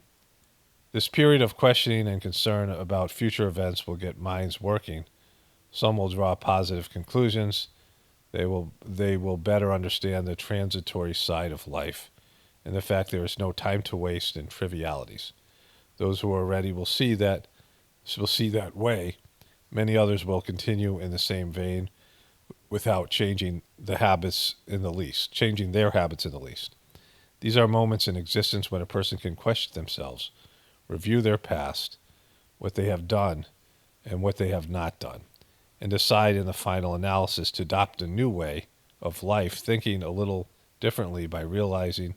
This period of questioning and concern about future events will get minds working. Some will draw positive conclusions. They will better understand the transitory side of life and the fact there is no time to waste in trivialities. Those who are ready will see that way. Many others will continue in the same vein without changing their habits in the least. These are moments in existence when a person can question themselves, review their past, what they have done and what they have not done, and decide in the final analysis to adopt a new way of life, thinking a little differently by realizing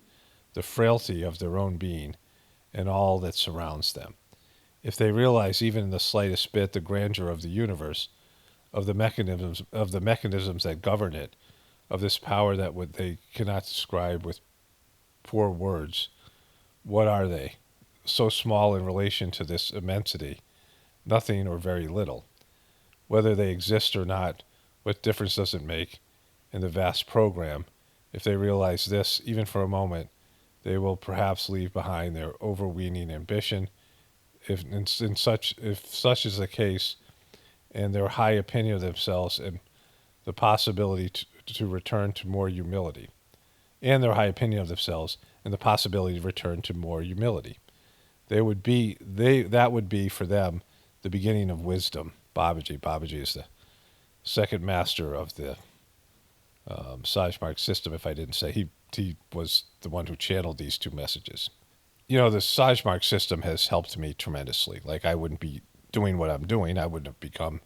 the frailty of their own being and all that surrounds them. If they realize even in the slightest bit the grandeur of the universe, of the mechanisms that govern it, of this power that they cannot describe with poor words, what are they? So small in relation to this immensity, nothing or very little. Whether they exist or not, what difference does it make in the vast program? If they realize this, even for a moment, they will perhaps leave behind their overweening ambition. If such is the case, and their high opinion of themselves and the possibility to return to more humility, that would be for them the beginning of wisdom. Babaji is the second master of the Sajmark system. If I didn't say, he was the one who channeled these two messages. the Sajmark system has helped me tremendously. Like, I wouldn't be doing what I'm doing. I wouldn't have become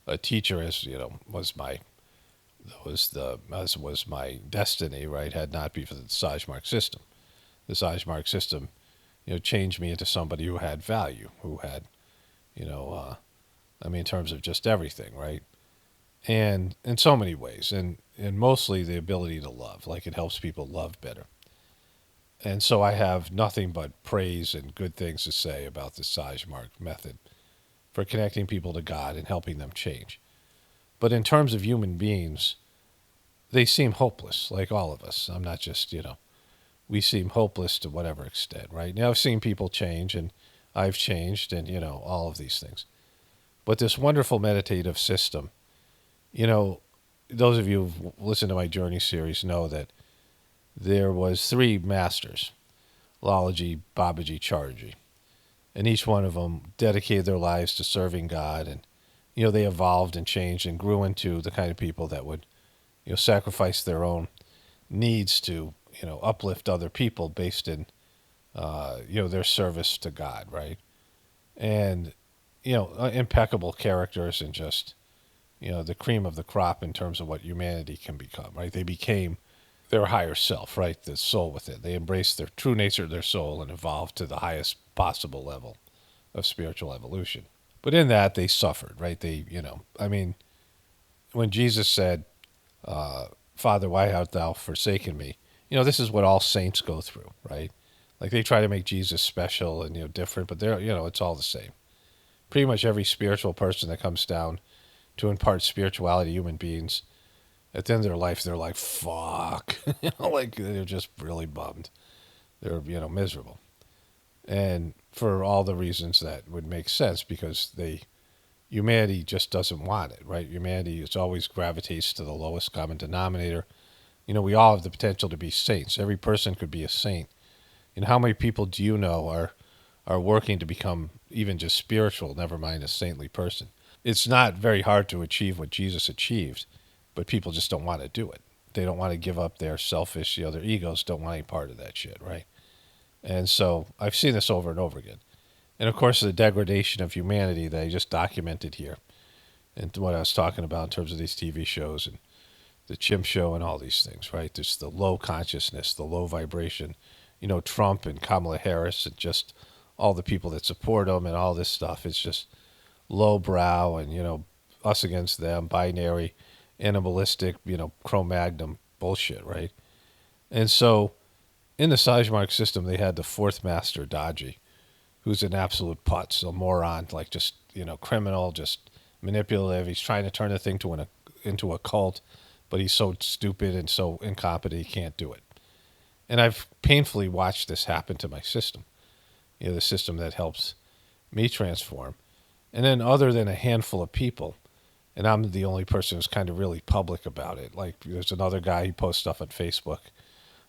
a teacher, as was my destiny, right? Had not be for the Sajmark system. The Sajmark system, changed me into somebody who had value, who had, in terms of just everything, right? And in so many ways, and mostly the ability to love. Like, it helps people love better. And so I have nothing but praise and good things to say about the Sajmark method for connecting people to God and helping them change. But in terms of human beings, they seem hopeless, like all of us. I'm not just, we seem hopeless to whatever extent, right? Now, I've seen people change, and I've changed, and, all of these things. But this wonderful meditative system, those of you who've listened to my Journey series know that there was 3 masters, Lalaji, Babaji, Charji. And each one of them dedicated their lives to serving God. And, they evolved and changed and grew into the kind of people that would, sacrifice their own needs to, uplift other people based in, their service to God, right? And, impeccable characters and just, the cream of the crop in terms of what humanity can become, right? They became their higher self, right? The soul within. They embraced their true nature of their soul and evolved to the highest possible level of spiritual evolution. But in that, they suffered, right? They, when Jesus said, Father, why hast thou forsaken me? This is what all saints go through, right? Like, they try to make Jesus special and, different, but they're, it's all the same. Pretty much every spiritual person that comes down to impart spirituality to human beings, at the end of their life, they're like, fuck. Like, they're just really bummed. They're, miserable. And for all the reasons that would make sense, because humanity just doesn't want it, right? Humanity is always gravitates to the lowest common denominator. We all have the potential to be saints. Every person could be a saint. And how many people do you know are working to become even just spiritual, never mind a saintly person? It's not very hard to achieve what Jesus achieved, but people just don't want to do it. They don't want to give up their selfish, their egos don't want any part of that shit, right? And so I've seen this over and over again. And of course, the degradation of humanity that I just documented here, and what I was talking about in terms of these TV shows and the chimp show and all these things, right? There's the low consciousness, the low vibration, Trump and Kamala Harris and just all the people that support them and all this stuff. It's just low brow and, us against them, binary, animalistic, Cro-Magnon bullshit, right? And so in the Sajmark system, they had the 4th master, Daji, who's an absolute putz, a moron, like just, criminal, just manipulative. He's trying to turn the thing into a cult, but he's so stupid and so incompetent he can't do it. And I've painfully watched this happen to my system, the system that helps me transform. And then other than a handful of people, and I'm the only person who's kind of really public about it. Like, there's another guy, he posts stuff on Facebook.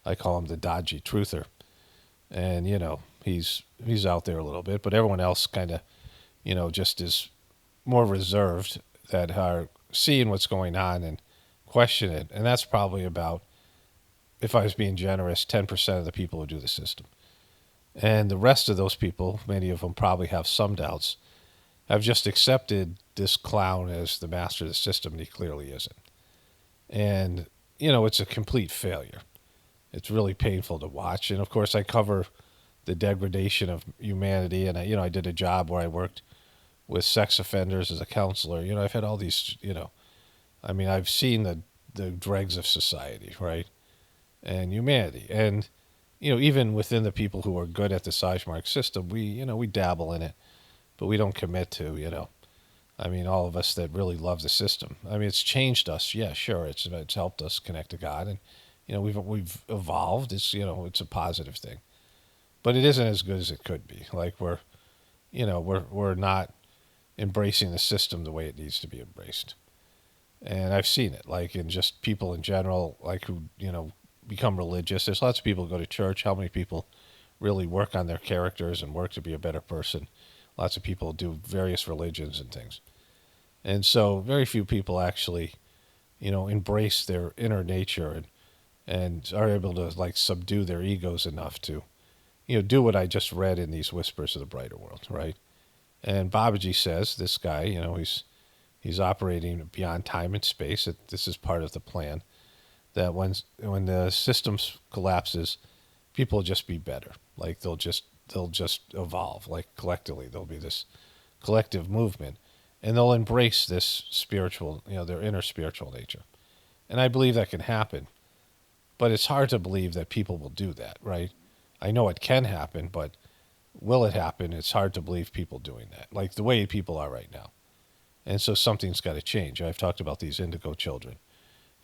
I call him the Dodgy Truther. And, he's out there a little bit, but everyone else kind of, just is more reserved, that are seeing what's going on and question it. And that's probably about, if I was being generous, 10% of the people who do the system. And the rest of those people, many of them probably have some doubts, have just accepted this clown as the master of the system, and he clearly isn't. And, it's a complete failure. It's really painful to watch. And, of course, I cover the degradation of humanity. And, I did a job where I worked with sex offenders as a counselor. I've had all these, I've seen the dregs of society, right? And humanity. And, even within the people who are good at the Sajmark system, we dabble in it, but we don't commit to, all of us that really love the system. It's changed us. Yeah, sure. It's helped us connect to God. And, we've evolved. It's, it's a positive thing, but it isn't as good as it could be. Like, we're not embracing the system the way it needs to be embraced. And I've seen it, like, in just people in general, like, who, become religious. There's lots of people who go to church. How many people really work on their characters and work to be a better person? Lots of people do various religions and things. And so very few people actually, embrace their inner nature and are able to, like, subdue their egos enough to, do what I just read in these Whispers of the Brighter World, right? And Babaji says this guy, he's operating beyond time and space. This is part of the plan. That when the system collapses, people will just be better. Like they'll just evolve. Like collectively, there'll be this collective movement, and they'll embrace this spiritual, their inner spiritual nature. And I believe that can happen, but it's hard to believe that people will do that, right? I know it can happen, but will it happen? It's hard to believe people doing that, like the way people are right now. And so something's got to change. I've talked about these indigo children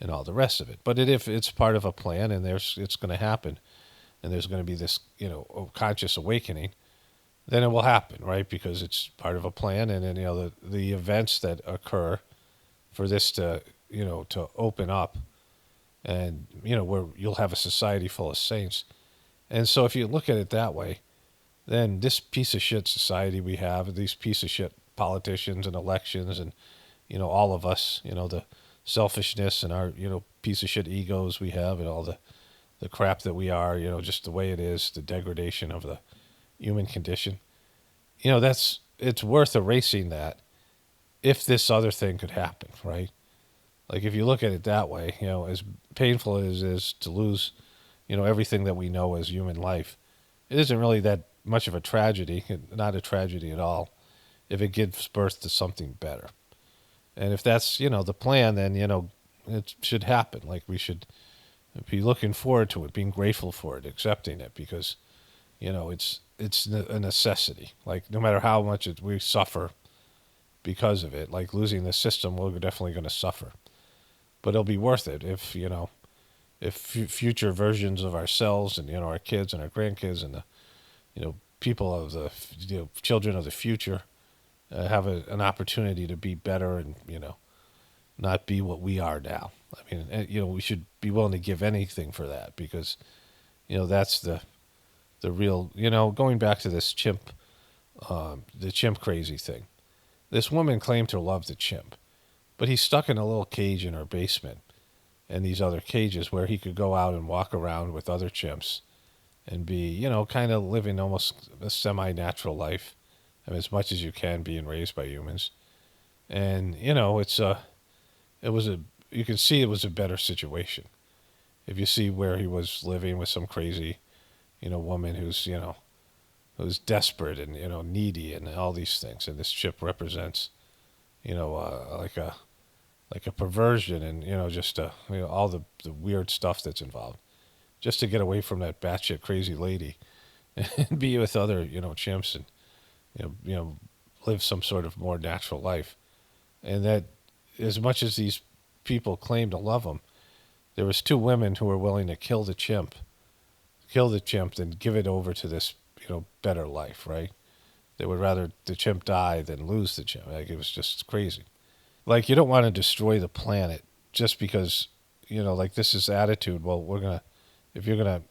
and all the rest of it. But if it's part of a plan and it's going to happen, and there's going to be this, conscious awakening, then it will happen, right? Because it's part of a plan, and then the events that occur for this to to open up, and where you'll have a society full of saints. And so if you look at it that way, then this piece of shit society we have, these piece of shit politicians and elections, and all of us, the selfishness and our piece of shit egos we have, and all the crap that we are, just the way it is, the degradation of the human condition. It's worth erasing that if this other thing could happen, right? Like if you look at it that way, as painful as it is to lose, everything that we know as human life, it isn't really that much of a tragedy, not a tragedy at all, if it gives birth to something better. And if that's, the plan, then, it should happen. Like we should be looking forward to it, being grateful for it, accepting it, because, it's a necessity. Like no matter how much we suffer because of it, like losing the system, we're definitely going to suffer. But it'll be worth it if future versions of ourselves and our kids and our grandkids and the people of the children of the future have an opportunity to be better and not be what we are now. I mean, we should be willing to give anything for that, because that's the real, going back to this chimp, the chimp crazy thing. This woman claimed to love the chimp, but he's stuck in a little cage in her basement, and these other cages where he could go out and walk around with other chimps and be, kind of living almost a semi-natural life. I mean, as much as you can, being raised by humans. And, you can see it was a better situation. If you see where he was living with some crazy, woman who's desperate and, needy and all these things. And this chip represents, like a perversion and, just, all the weird stuff that's involved. Just to get away from that batshit crazy lady and be with other, chimps and, live some sort of more natural life. And that as much as these people claim to love him, there was two women who were willing to kill the chimp than give it over to this, better life, right? They would rather the chimp die than lose the chimp. Like, it was just crazy. Like, you don't want to destroy the planet just because, like this is attitude. Well, if you're going to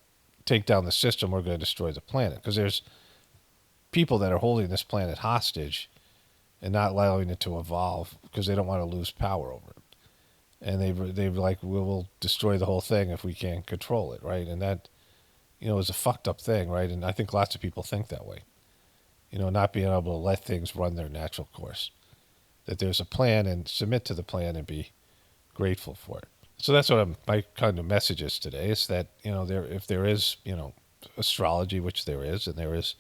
take down the system, we're going to destroy the planet. Because there's people that are holding this planet hostage and not allowing it to evolve because they don't want to lose power over it. And they're like, we'll destroy the whole thing if we can't control it, right? And that, is a fucked up thing, right? And I think lots of people think that way. Not being able to let things run their natural course. That there's a plan and submit to the plan and be grateful for it. So that's what my kind of message is today. Is that, if there is, astrology, which there is, and there is,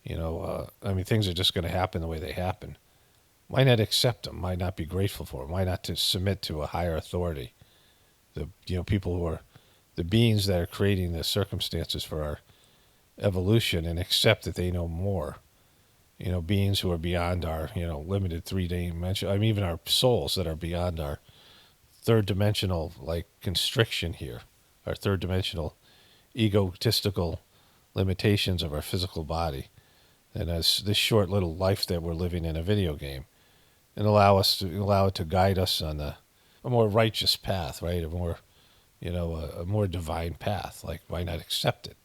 things are just going to happen the way they happen. Why not accept them? Why not be grateful for them? Why not to submit to a higher authority? The people who are the beings that are creating the circumstances for our evolution, and accept that they know more. Beings who are beyond our, limited 3D even our souls that are beyond our third dimensional, like, constriction here, our third dimensional egotistical limitations of our physical body, and as this short little life that we're living in a video game, and allow it to guide us on a more righteous path, right? A more divine path. Like, why not accept it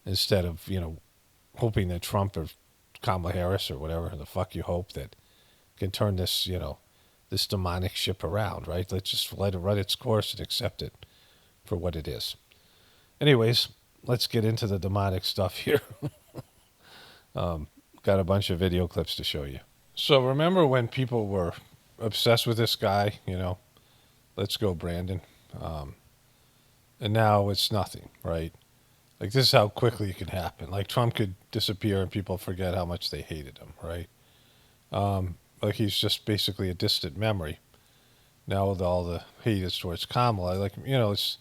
instead of, hoping that Trump or Kamala Harris or whatever the fuck you hope that can turn this, this demonic ship around, right? Let's just let it run its course and accept it for what it is. Anyways, let's get into the demonic stuff here. Got a bunch of video clips to show you. So remember when people were obsessed with this guy, let's go Brandon. And now it's nothing, right? Like, this is how quickly it can happen. Like, Trump could disappear and people forget how much they hated him, right? Like, he's just basically a distant memory. Now with all the hate is towards Kamala, like, it's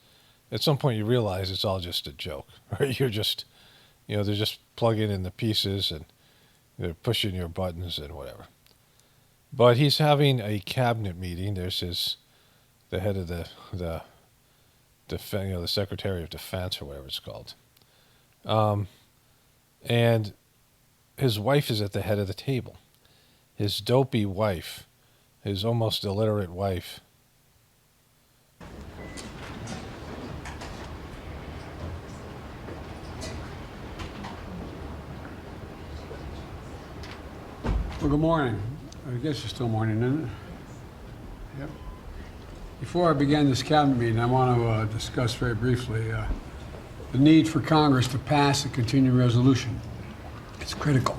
at some point you realize it's all just a joke, right? You're just, they're just plugging in the pieces and they're pushing your buttons and whatever. But he's having a cabinet meeting. There's the head of the Secretary of Defense or whatever it's called. And his wife is at the head of the table. His dopey wife, his almost illiterate wife. Well, good morning. I guess it's still morning, isn't it? Yep. Before I begin this cabinet meeting, I want to discuss very briefly the need for Congress to pass a continuing resolution. It's critical.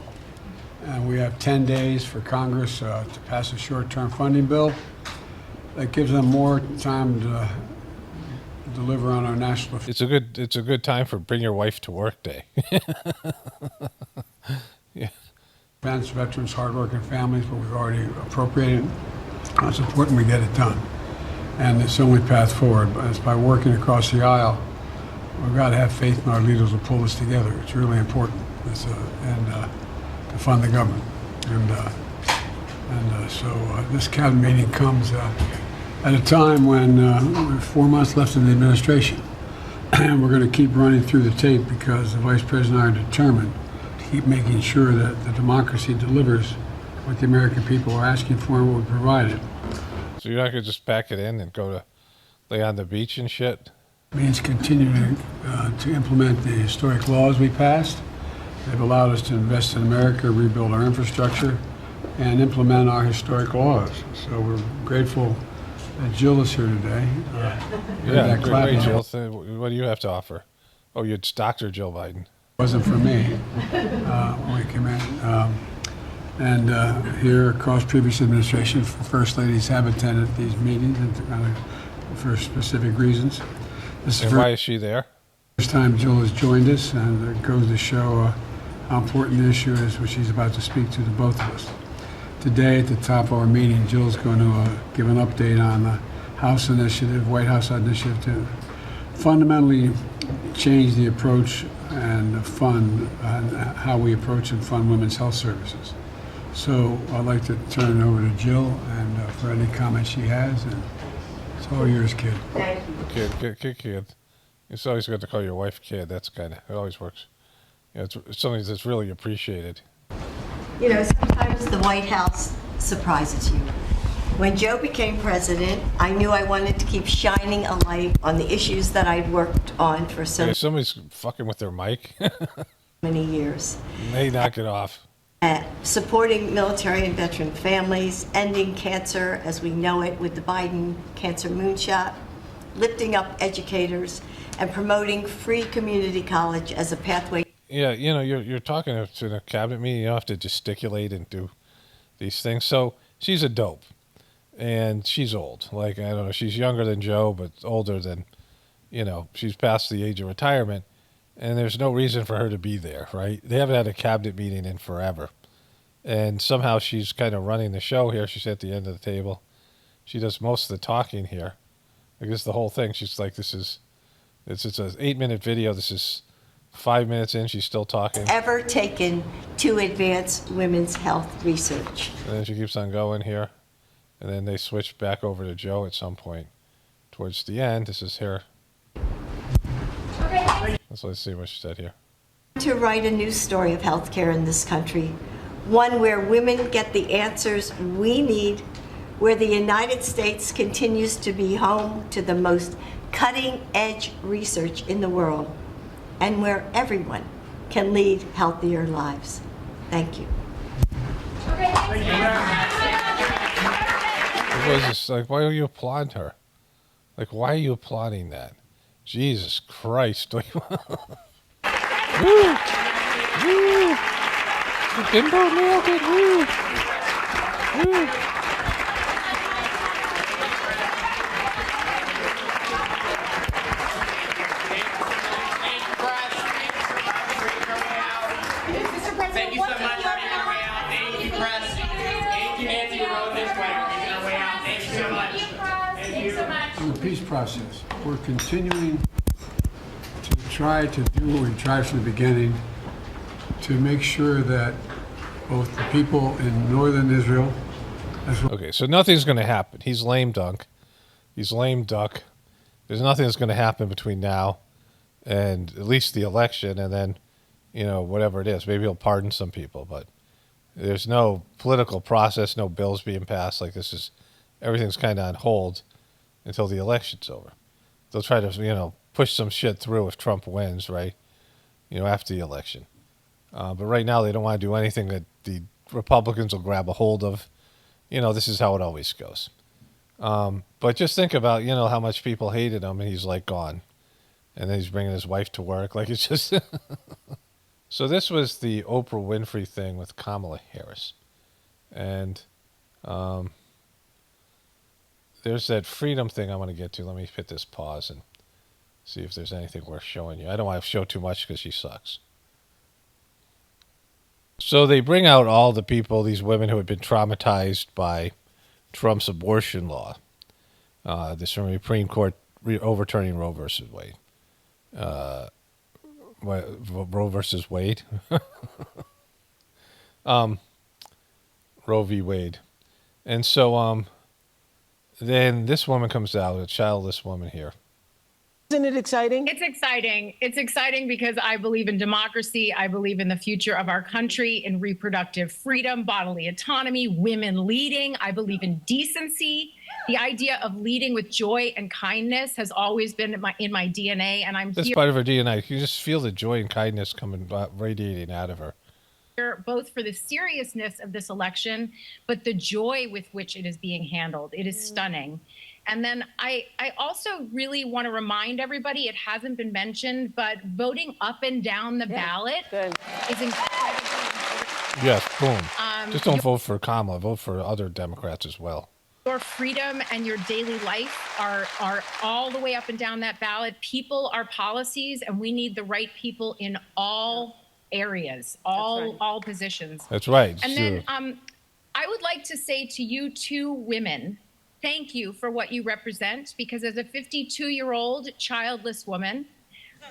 And we have 10 days for Congress to pass a short-term funding bill that gives them more time to deliver on our national. It's a good time for Bring Your Wife to Work Day. Yeah. Defense, veterans, hardworking families, but we've already appropriated. It's important we get it done. And it's the only path forward. But it's by working across the aisle. We've got to have faith in our leaders to pull this together. It's really important. To fund the government. So this cabinet meeting comes at a time when we have 4 months left in the administration. And we're going to keep running through the tape because the Vice President and I are determined to keep making sure that the democracy delivers what the American people are asking for and what we provided. So you're not going to just pack it in and go to lay on the beach and shit? It means continuing to implement the historic laws we passed. They've allowed us to invest in America, rebuild our infrastructure, and implement our historic laws. So we're grateful that Jill is here today. Yeah, great, Jill. What do you have to offer? Oh, it's Dr. Jill Biden. It wasn't for me when we came in. And here across previous administration, First Ladies have attended these meetings for specific reasons. And why is she there? First time Jill has joined us, and it goes to show how important the issue is, which she's about to speak to both of us. Today, at the top of our meeting, Jill's going to give an update on the House initiative, White House initiative, to fundamentally change the approach and fund how we approach and fund women's health services. So I'd like to turn it over to Jill and for any comments she has, and it's all yours, kid. Thank you. Kid. It's always good to call your wife kid. That's it always works. It's something that's really appreciated. Sometimes the White House surprises you. When Joe became president, I knew I wanted to keep shining a light on the issues that I'd worked on for Somebody's fucking with their mic. many years. They knock it off. Supporting military and veteran families, ending cancer as we know it with the Biden cancer moonshot, lifting up educators, and promoting free community college as a pathway. Yeah, you're talking to a cabinet meeting. You don't have to gesticulate and do these things. So she's a dope, and she's old. Like, I don't know, she's younger than Joe, but older than, she's past the age of retirement, and there's no reason for her to be there, right? They haven't had a cabinet meeting in forever, and somehow she's kind of running the show here. She's at the end of the table. She does most of the talking here. I guess the whole thing. She's like, it's an 8-minute video. This is 5 minutes in, she's still talking. Ever taken to advance women's health research. And then she keeps on going here. And then they switch back over to Joe at some point. Towards the end, this is her. Let's see what she said here. To write a new story of healthcare in this country, one where women get the answers we need, where the United States continues to be home to the most cutting-edge research in the world, and where everyone can lead healthier lives. Thank you. What is this? Like, why are you applauding her? Like, why are you applauding that? Jesus Christ. Woo! Woo! Bimbo nailed it. Woo! Woo! Thank you so much for making our way out. Thank you, press. Thank you, Nancy. We're going this way. We're making our way out. Thank you so much. Thank you so much. In the peace process, we're continuing to try to do what we tried from the beginning to make sure that both the people in northern Israel as well. Okay, so nothing's going to happen. He's lame dunk. He's lame duck. There's nothing that's going to happen between now and at least the election, and then, whatever it is. Maybe he'll pardon some people, but there's no political process, no bills being passed. Like, everything's kind of on hold until the election's over. They'll try to, push some shit through if Trump wins, right? After the election. But right now they don't want to do anything that the Republicans will grab a hold of. This is how it always goes. But just think about, how much people hated him, and he's like gone. And then he's bringing his wife to work. Like, it's just... So this was the Oprah Winfrey thing with Kamala Harris. And there's that freedom thing I want to get to. Let me hit this pause and see if there's anything worth showing you. I don't want to show too much because she sucks. So they bring out all the people, these women who had been traumatized by Trump's abortion law. This from the Supreme Court overturning Roe versus Wade. Roe versus Wade? Roe v. Wade. And so then this woman comes out, a childless woman here. Isn't it exciting? It's exciting. It's exciting because I believe in democracy. I believe in the future of our country, in reproductive freedom, bodily autonomy, women leading. I believe in decency. The idea of leading with joy and kindness has always been in my DNA, and I'm That's here part of her DNA. You just feel the joy and kindness coming, radiating out of her. both for the seriousness of this election, but the joy with which it is being handled. It is stunning. And then I also really want to remind everybody, it hasn't been mentioned, but voting up and down the ballot is incredibly important. Yes, boom. Just don't vote for Kamala. Vote for other Democrats as well. Your freedom and your daily life are all the way up and down that ballot. People are policies, and we need the right people in all areas, all positions. That's right. And then I would like to say to you two women, thank you for what you represent, because as a 52-year-old childless woman,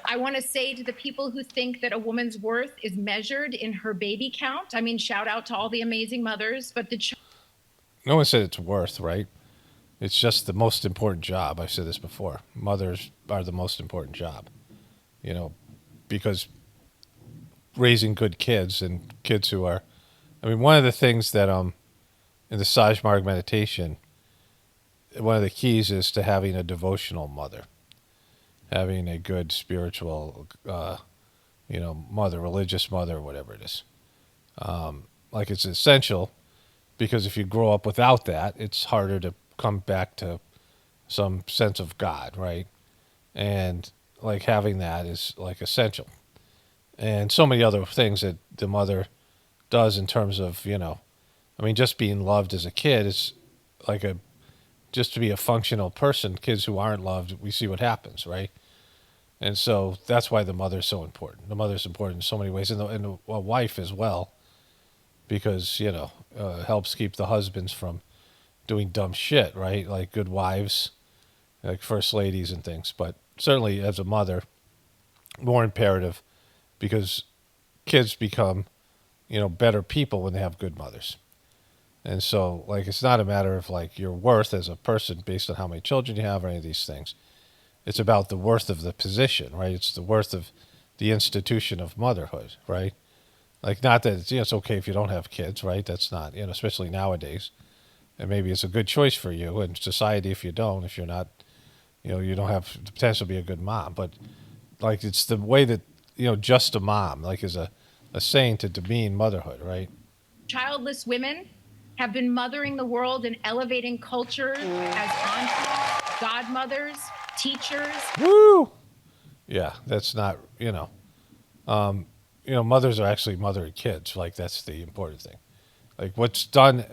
I want to say to the people who think that a woman's worth is measured in her baby count. I mean, shout out to all the amazing mothers, but no one said it's worth, right? It's just the most important job. I've said this before. Mothers are the most important job, because raising good kids and kids who are, one of the things that in the Sajmarg meditation, one of the keys is to having a devotional mother, having a good spiritual, mother, religious mother, whatever it is. Like, it's essential, because if you grow up without that, it's harder to come back to some sense of God, right? And like having that is like essential. And so many other things that the mother does in terms of, just being loved as a kid is like just to be a functional person. Kids who aren't loved, we see what happens, right? And so that's why the mother's so important. The mother's important in so many ways, and a wife as well, because, helps keep the husbands from doing dumb shit, right? Like good wives, like first ladies and things. But certainly as a mother, more imperative, because kids become, better people when they have good mothers. And so, like, it's not a matter of, like, your worth as a person based on how many children you have or any of these things. It's about the worth of the position, right? It's the worth of the institution of motherhood, right? Like, not that it's okay if you don't have kids, right? That's not, especially nowadays. And maybe it's a good choice for you in society if you're not, you don't have the potential to be a good mom. But, like, it's the way that, just a mom, like, is a saying to demean motherhood, right? childless women have been mothering the world and elevating culture as aunties, godmothers, teachers. Woo! Yeah, that's not, Mothers are actually mothering kids. Like that's the important thing. Like what's done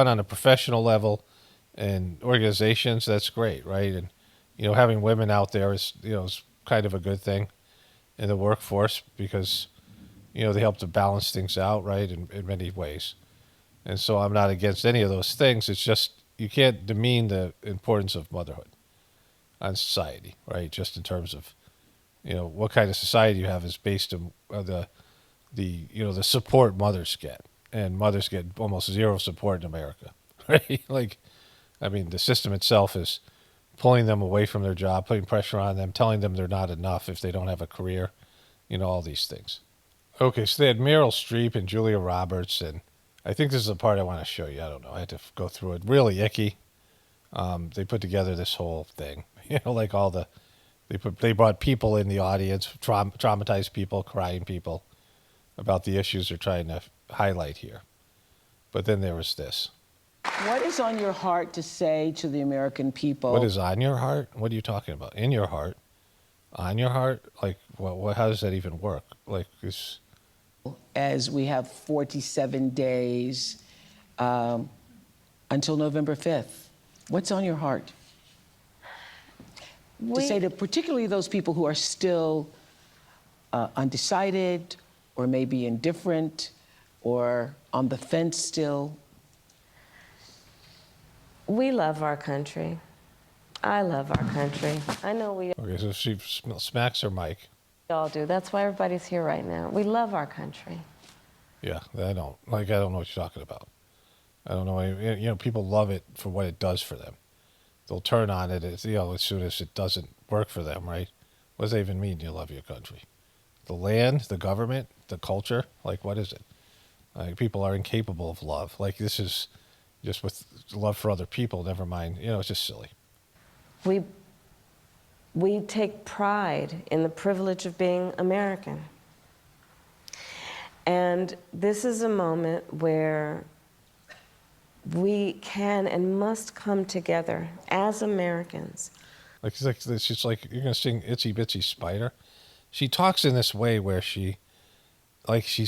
on a professional level and organizations, that's great, right? And having women out there is kind of a good thing in the workforce because they help to balance things out, right, in many ways. And so I'm not against any of those things. It's just you can't demean the importance of motherhood on society, right? Just in terms of what kind of society you have is based on the support mothers get, and mothers get almost zero support in America, right? Like, I mean, the system itself is pulling them away from their job, putting pressure on them, telling them they're not enough if they don't have a career, all these things. Okay, so they had Meryl Streep and Julia Roberts, and I think this is the part I want to show you. I don't know. I had to go through it. Really icky. They put together this whole thing, like they brought people in the audience, traumatized people, crying people about the issues they're trying to highlight here. But then there was this. What is on your heart to say to the American people? What is on your heart? What are you talking about? In your heart? On your heart? Like, how does that even work? Like, this. As we have 47 days until November 5th, what's on your heart? To say to particularly those people who are still undecided or maybe indifferent or on the fence still. We love our country. I love our country. I know we Okay, so she smacks her mic. all do. That's why everybody's here right now. We love our country. Yeah, I don't know what you're talking about. I don't know. People love it for what it does for them. They'll turn on it as soon as it doesn't work for them, right? What does that even mean? You love your country, the land, the government, the culture. Like, what is it? Like, people are incapable of love. Like, this is just with love for other people. Never mind. It's just silly. We take pride in the privilege of being American. And this is a moment where we can and must come together as Americans. Like, she's like, you're going to sing Itsy Bitsy Spider? She talks in this way where she's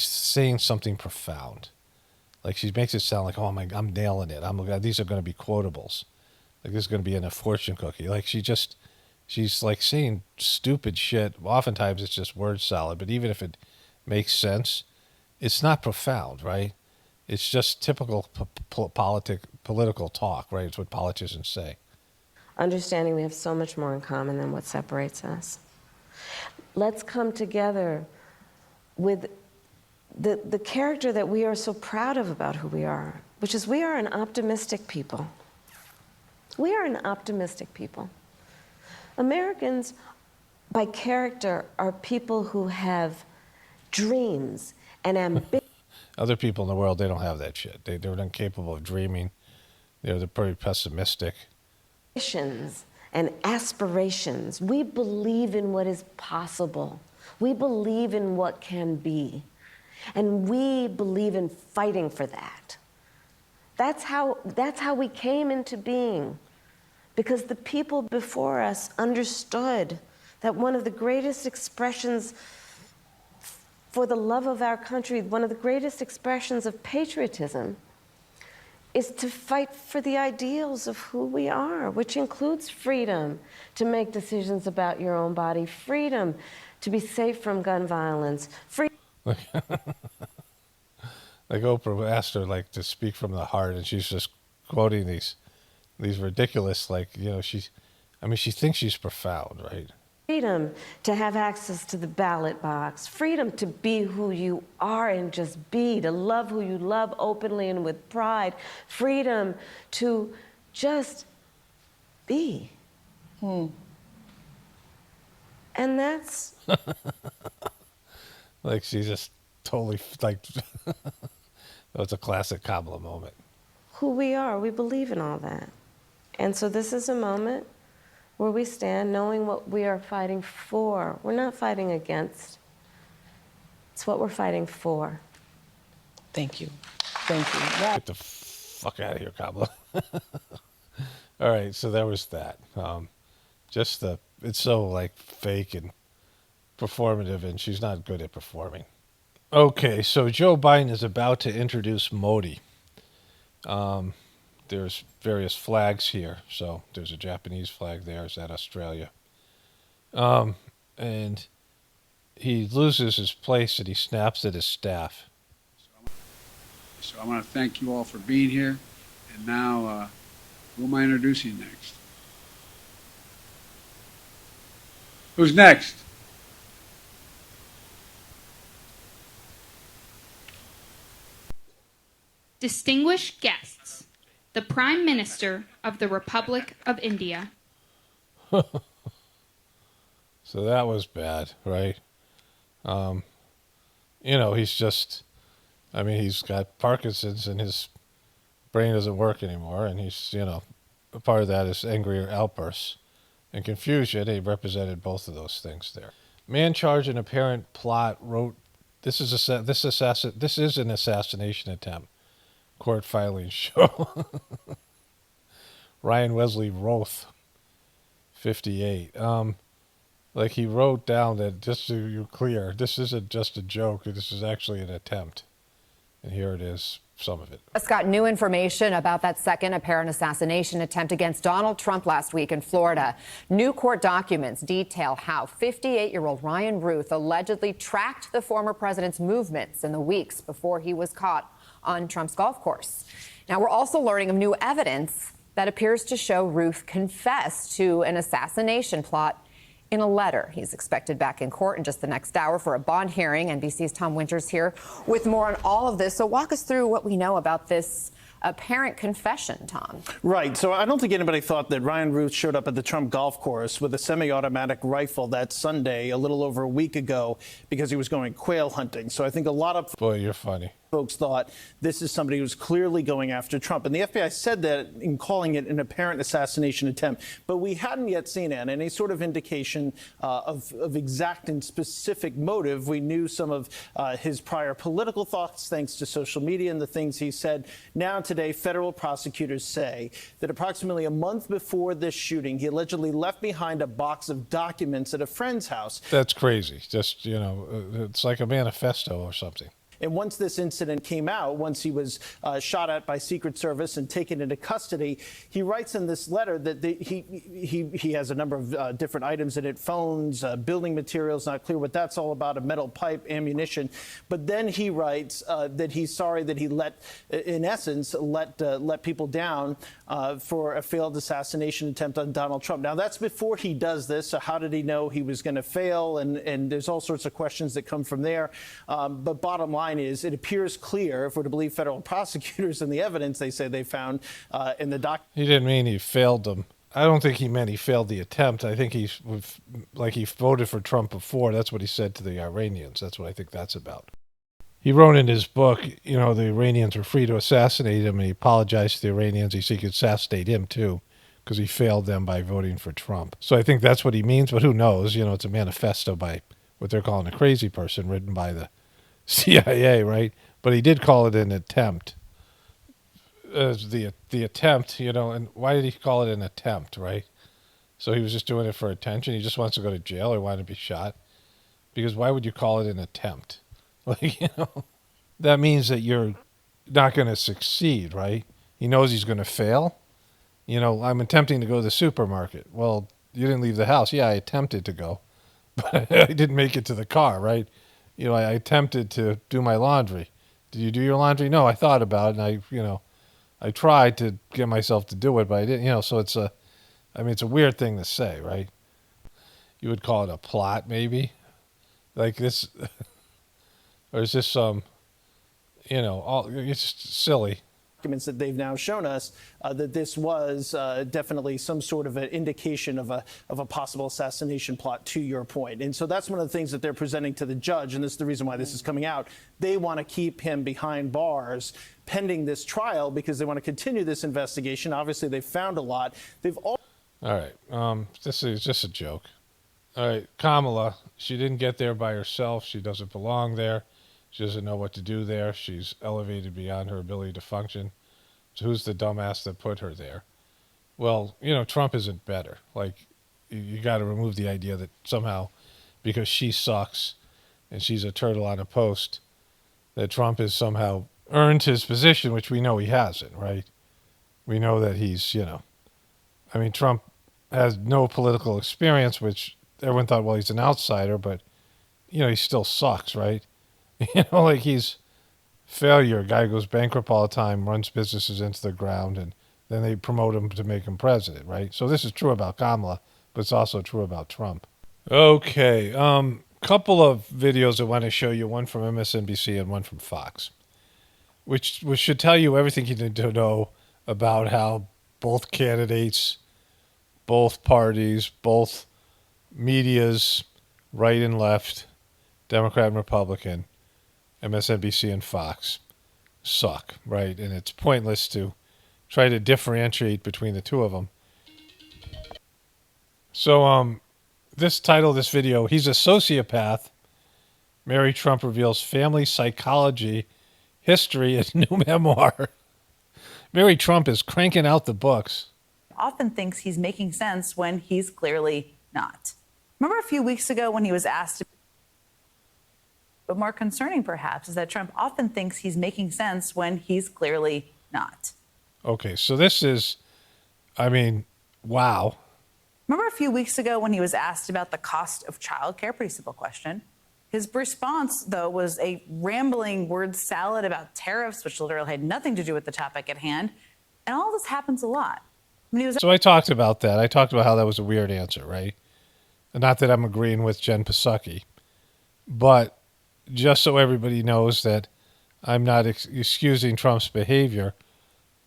saying something profound. Like, she makes it sound like, oh, I'm nailing it. These are going to be quotables. Like, this is going to be in a fortune cookie. Like, she's like saying stupid shit. Oftentimes it's just word salad, but even if it makes sense, it's not profound, right? It's just typical political talk, right? It's what politicians say. Understanding we have so much more in common than what separates us. Let's come together with the character that we are so proud of about who we are, which is we are an optimistic people. We are an optimistic people. Americans, by character, are people who have dreams and ambitions. Other people in the world, they don't have that shit. They're incapable of dreaming. They're pretty pessimistic. And aspirations. We believe in what is possible. We believe in what can be. And we believe in fighting for that. That's how we came into being. Because the people before us understood that one of the greatest expressions for the love of our country, one of the greatest expressions of patriotism, is to fight for the ideals of who we are, which includes freedom to make decisions about your own body, freedom to be safe from gun violence, Like Oprah asked her to speak from the heart, and she's just quoting these ridiculous, she thinks she's profound, right? freedom to have access to the ballot box, freedom to be who you are and just be, to love who you love openly and with pride, freedom to just be. And that's... Like, she's just totally, that was a classic Kamala moment. Who we are, we believe in all that. And so this is a moment where we stand knowing what we are fighting for. We're not fighting against. It's what we're fighting for. Thank you. Thank you. Get the fuck out of here, Kamala. All right, so there was that. It's so fake and performative, and she's not good at performing. Okay, so Joe Biden is about to introduce Modi. There's various flags here. So there's a Japanese flag there. Is that Australia? And he loses his place and he snaps at his staff. So I want to thank you all for being here. And now, who am I introducing next? Who's next? Distinguished guests, the Prime Minister of the Republic of India. So that was bad, right? He's just, he's got Parkinson's and his brain doesn't work anymore. And he's, part of that is angry outbursts and confusion. He represented both of those things there. Man charged in apparent plot wrote, this is an assassination attempt. Court filings show. Ryan Wesley Roth, 58. He wrote down that, just so you're clear, this isn't just a joke. This is actually an attempt. And here it is, some of it. Just got new information about that second apparent assassination attempt against Donald Trump last week in Florida. New court documents detail how 58-year-old Ryan Ruth allegedly tracked the former president's movements in the weeks before he was caught on Trump's golf course. Now, we're also learning of new evidence that appears to show Ruth confessed to an assassination plot in a letter. He's expected back in court in just the next hour for a bond hearing. NBC's Tom Winters here with more on all of this. So walk us through what we know about this apparent confession, Tom. Right. So I don't think anybody thought that Ryan Ruth showed up at the Trump golf course with a semi-automatic rifle that Sunday, a little over a week ago, because he was going quail hunting. So I think a lot of... Boy, you're funny. Folks thought this is somebody who's clearly going after Trump. And the FBI said that in calling it an apparent assassination attempt. But we hadn't yet seen any sort of indication of exact and specific motive. We knew some of his prior political thoughts thanks to social media and the things he said. Now today, federal prosecutors say that approximately a month before this shooting, he allegedly left behind a box of documents at a friend's house. That's crazy. Just, it's like a manifesto or something. And once this incident came out, once he was shot at by Secret Service and taken into custody, he writes in this letter that he has a number of different items in it, phones, building materials, not clear what that's all about, a metal pipe, ammunition. But then he writes that he's sorry that he let people down for a failed assassination attempt on Donald Trump. Now, that's before he does this. So how did he know he was going to fail? And there's all sorts of questions that come from there. But bottom line is, it appears clear, if we're to believe federal prosecutors and the evidence they say they found in the document. He didn't mean he failed them. I don't think he meant he failed the attempt. I think he voted for Trump before. That's what he said to the Iranians. That's what I think that's about. He wrote in his book, the Iranians were free to assassinate him, and he apologized to the Iranians. He said he could assassinate him too, because he failed them by voting for Trump. So I think that's what he means, but who knows? It's a manifesto by what they're calling a crazy person, written by the CIA, right? But he did call it an attempt. The attempt, and why did he call it an attempt, right? So he was just doing it for attention. He just wants to go to jail or want to be shot. Because why would you call it an attempt? That means that you're not going to succeed, right? He knows he's going to fail. I'm attempting to go to the supermarket. Well, you didn't leave the house. Yeah, I attempted to go, but I didn't make it to the car, right? I attempted to do my laundry. Did you do your laundry? No, I thought about it, and I tried to get myself to do it, but I didn't, so it's a weird thing to say, right? You would call it a plot, maybe? Like this, or is this it's just silly. Documents that they've now shown us that this was definitely some sort of an indication of a possible assassination plot, to your point. And so that's one of the things that they're presenting to the judge, and this is the reason why this is coming out. They want to keep him behind bars pending this trial because they want to continue this investigation. Obviously, they've found a lot. All right, this is just a joke. All right, Kamala, she didn't get there by herself. She doesn't belong there. She doesn't know what to do there. She's elevated beyond her ability to function. So who's the dumbass that put her there? Well, Trump isn't better. You got to remove the idea that somehow because she sucks and she's a turtle on a post, that Trump has somehow earned his position, which we know he hasn't, right? We know that he's, I mean, Trump has no political experience, which everyone thought, well, he's an outsider, but, he still sucks, right? Like he's failure. Guy goes bankrupt all the time, runs businesses into the ground, and then they promote him to make him president, right? So this is true about Kamala, but it's also true about Trump. Okay, couple of videos I want to show you, one from MSNBC and one from Fox, which should tell you everything you need to know about how both candidates, both parties, both medias, right and left, Democrat and Republican, MSNBC and Fox, suck, right? And it's pointless to try to differentiate between the two of them. So, this title of this video, he's a sociopath. Mary Trump reveals family psychology, history, and new memoir. Mary Trump is cranking out the books. Often thinks he's making sense when he's clearly not. Remember a few weeks ago when he was asked, but more concerning perhaps is that Trump often thinks he's making sense when he's clearly not. Okay, so this is, wow. Remember a few weeks ago when he was asked about the cost of childcare? Pretty simple question. His response, though, was a rambling word salad about tariffs, which literally had nothing to do with the topic at hand. And all this happens a lot. So I talked about that. I talked about how that was a weird answer, right? And not that I'm agreeing with Jen Psaki, but just so everybody knows that I'm not excusing Trump's behavior.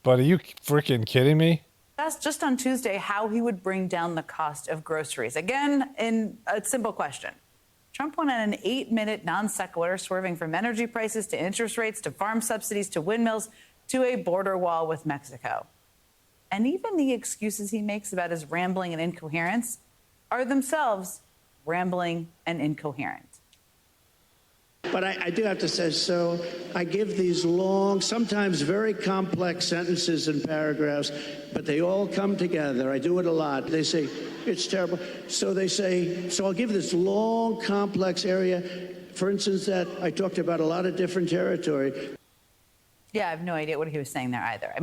But are you freaking kidding me? Asked just on Tuesday how he would bring down the cost of groceries. Again, in a simple question. Trump went on an 8-minute non sequitur, swerving from energy prices to interest rates to farm subsidies to windmills to a border wall with Mexico. And even the excuses he makes about his rambling and incoherence are themselves rambling and incoherent. But I do have to say, so I give these long, sometimes very complex sentences and paragraphs, but they all come together. I do it a lot. They say, it's terrible. So they say, so I'll give this long, complex area, for instance, that I talked about a lot of different territory. Yeah, I have no idea what he was saying there either.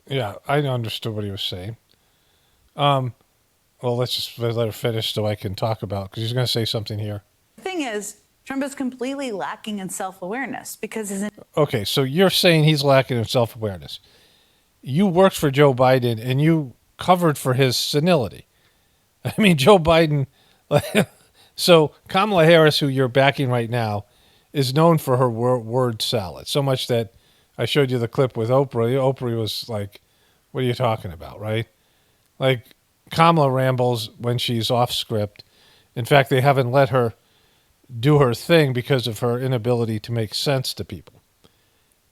Yeah, I understood what he was saying. Well, let's just let her finish so I can talk about, because he's going to say something here. The thing is, Trump is completely lacking in self-awareness because his... Okay, so you're saying he's lacking in self-awareness. You worked for Joe Biden and you covered for his senility. I mean, Joe Biden... So Kamala Harris, who you're backing right now, is known for her word salad. So much that I showed you the clip with Oprah. Oprah was like, what are you talking about, right? Like, Kamala rambles when she's off script. In fact, they haven't let her do her thing because of her inability to make sense to people.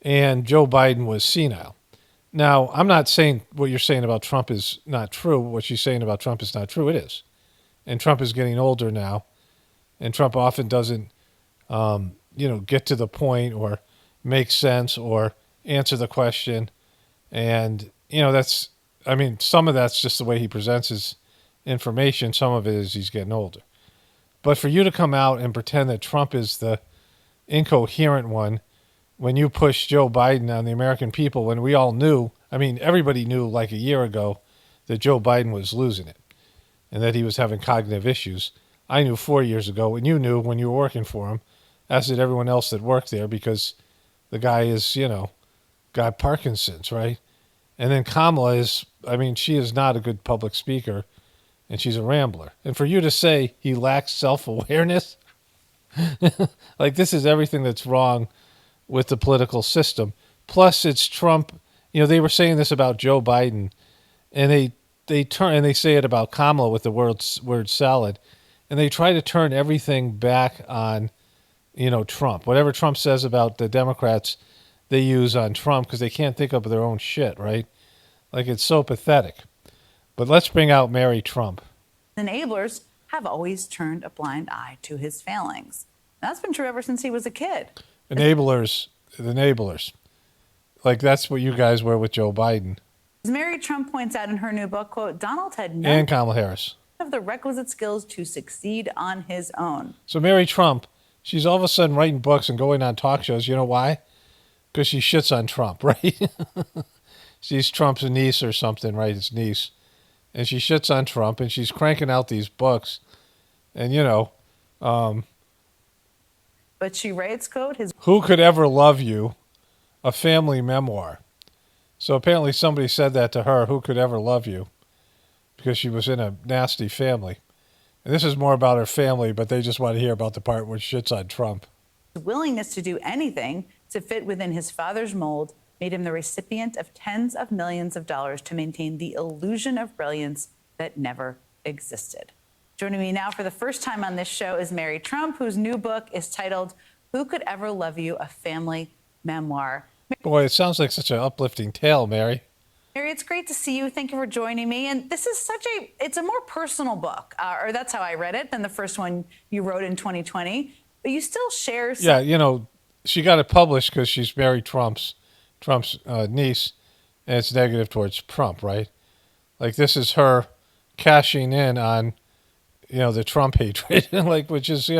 And Joe Biden was senile. Now, I'm not saying what you're saying about Trump is not true. What she's saying about Trump is not true. It is. And Trump is getting older now. And Trump often doesn't, get to the point or make sense or answer the question. And, some of that's just the way he presents his information. Some of it is he's getting older. But for you to come out and pretend that Trump is the incoherent one when you push Joe Biden on the American people, when we all knew, everybody knew like a year ago that Joe Biden was losing it and that he was having cognitive issues. I knew 4 years ago, and you knew when you were working for him, as did everyone else that worked there, because the guy is, got Parkinson's, right? And then Kamala is, she is not a good public speaker. And she's a rambler. And for you to say he lacks self-awareness, like this is everything that's wrong with the political system. Plus, it's Trump. They were saying this about Joe Biden, and they turn and they say it about Kamala with the word salad, and they try to turn everything back on, Trump. Whatever Trump says about the Democrats, they use on Trump because they can't think of their own shit, right? Like it's so pathetic. But let's bring out Mary Trump. Enablers have always turned a blind eye to his failings. That's been true ever since he was a kid. Enablers. Like that's what you guys were with Joe Biden. As Mary Trump points out in her new book, quote, Donald had and Kamala Harris. have the requisite skills to succeed on his own. So Mary Trump, she's all of a sudden writing books and going on talk shows. You know why? Because she shits on Trump, right? She's Trump's niece or something, right? His niece. And she shits on Trump, and she's cranking out these books. And, But she writes, quote, his Who Could Ever Love You? A family memoir. So apparently somebody said that to her, who could ever love you? Because she was in a nasty family. And this is more about her family, but they just want to hear about the part where she shits on Trump. willingness to do anything to fit within his father's mold made him the recipient of tens of millions of dollars to maintain the illusion of brilliance that never existed. Joining me now for the first time on this show is Mary Trump, whose new book is titled Who Could Ever Love You? A Family Memoir. Boy, it sounds like such an uplifting tale, Mary. Mary, it's great to see you. Thank you for joining me. And this is it's a more personal book, or that's how I read it, than the first one you wrote in 2020. But you still share some... Yeah, she got it published because she's Mary Trump's niece, and it's negative towards Trump, right? Like, this is her cashing in on, the Trump hatred, which is,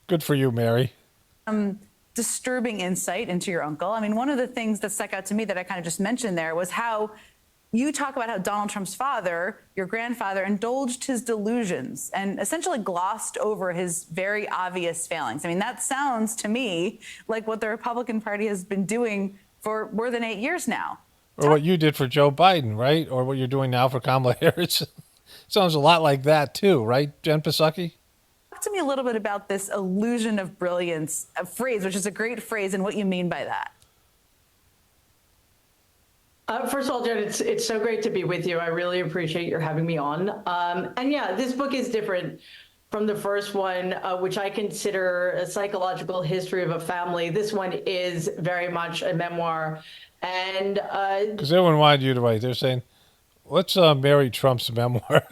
good for you, Mary. Disturbing insight into your uncle. I mean, one of the things that stuck out to me that I kind of just mentioned there was how you talk about how Donald Trump's father, your grandfather, indulged his delusions and essentially glossed over his very obvious failings. I mean, that sounds to me like what the Republican Party has been doing for more than 8 years now. Or what you did for Joe Biden, right? Or what you're doing now for Kamala Harris. Sounds a lot like that, too, right, Jen Psaki? Talk to me a little bit about this illusion of brilliance phrase, which is a great phrase, and what you mean by that. First of all, Jen, it's so great to be with you. I really appreciate your having me on. And yeah, this book is different from the first one, which I consider a psychological history of a family. This one is very much a memoir. And because everyone wanted you to write. They're saying, what's Mary Trump's memoir?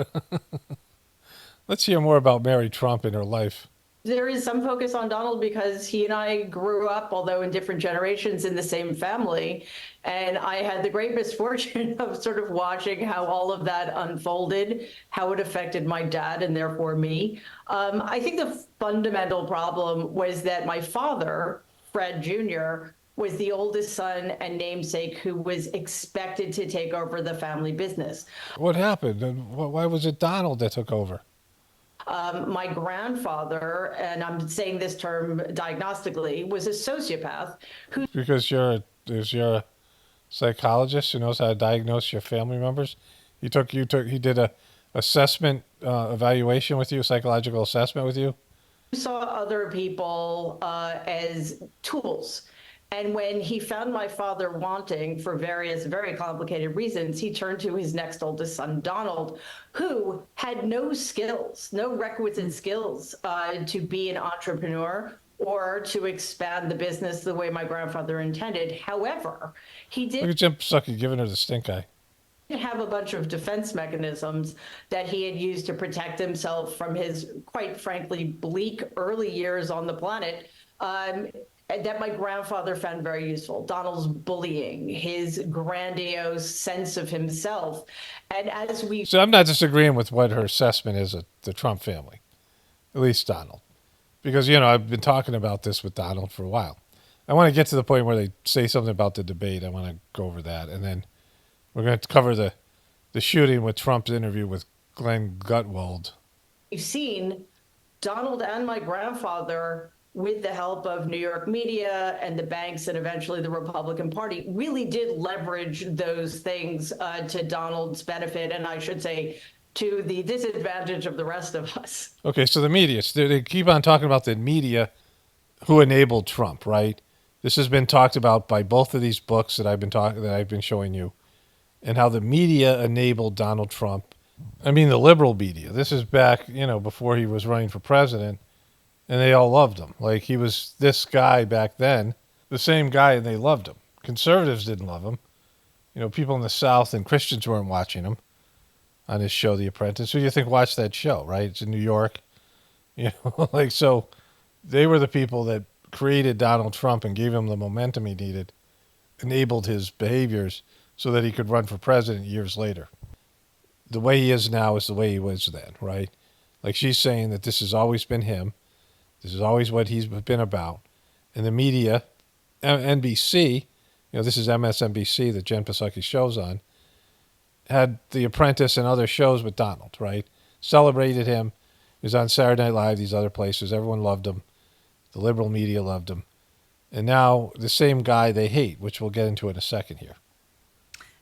Let's hear more about Mary Trump and her life. there is some focus on Donald because he and I grew up, although in different generations, in the same family. And I had the great misfortune of sort of watching how all of that unfolded, how it affected my dad and therefore me. I think the fundamental problem was that my father, Fred Jr., was the oldest son and namesake who was expected to take over the family business. What happened? And why was it Donald that took over? My grandfather, and I'm saying this term diagnostically, was a sociopath who... Because you're a psychologist who knows how to diagnose your family members. He did a assessment evaluation with you, psychological assessment with you. Saw other people as tools. And when he found my father wanting for various very complicated reasons, he turned to his next oldest son, Donald, who had no skills, no requisite skills to be an entrepreneur or to expand the business the way my grandfather intended. However, he did... Look at Jim Psaki giving her the stink eye. Have a bunch of defense mechanisms that he had used to protect himself from his, quite frankly, bleak early years on the planet. That my grandfather found very useful. Donald's bullying, his grandiose sense of himself. And as we... So I'm not disagreeing with what her assessment is of the Trump family, at least Donald. Because, I've been talking about this with Donald for a while. I want to get to the point where they say something about the debate. I want to go over that. And then we're going to cover the shooting with Trump's interview with Glenn Gutwald. We've seen Donald and my grandfather, with the help of New York media and the banks and eventually the Republican Party, really did leverage those things to Donald's benefit, and I should say to the disadvantage of the rest of us. Okay, so the media, they keep on talking about the media who enabled Trump, right? This has been talked about by both of these books that I've been showing you, and how the media enabled Donald Trump. I mean, the liberal media. This is back, before he was running for president. And they all loved him. Like, he was this guy back then, the same guy, and they loved him. Conservatives didn't love him. People in the South and Christians weren't watching him on his show, The Apprentice. Who do you think watched that show, right? It's in New York. So they were the people that created Donald Trump and gave him the momentum he needed, enabled his behaviors so that he could run for president years later. the way he is now is the way he was then, right? Like she's saying that this has always been him. This is always what he's been about. And the media, NBC, this is MSNBC that Jen Psaki show's on, had The Apprentice and other shows with Donald, right? Celebrated him. He was on Saturday Night Live, these other places. Everyone loved him. The liberal media loved him. And now the same guy they hate, which we'll get into in a second here.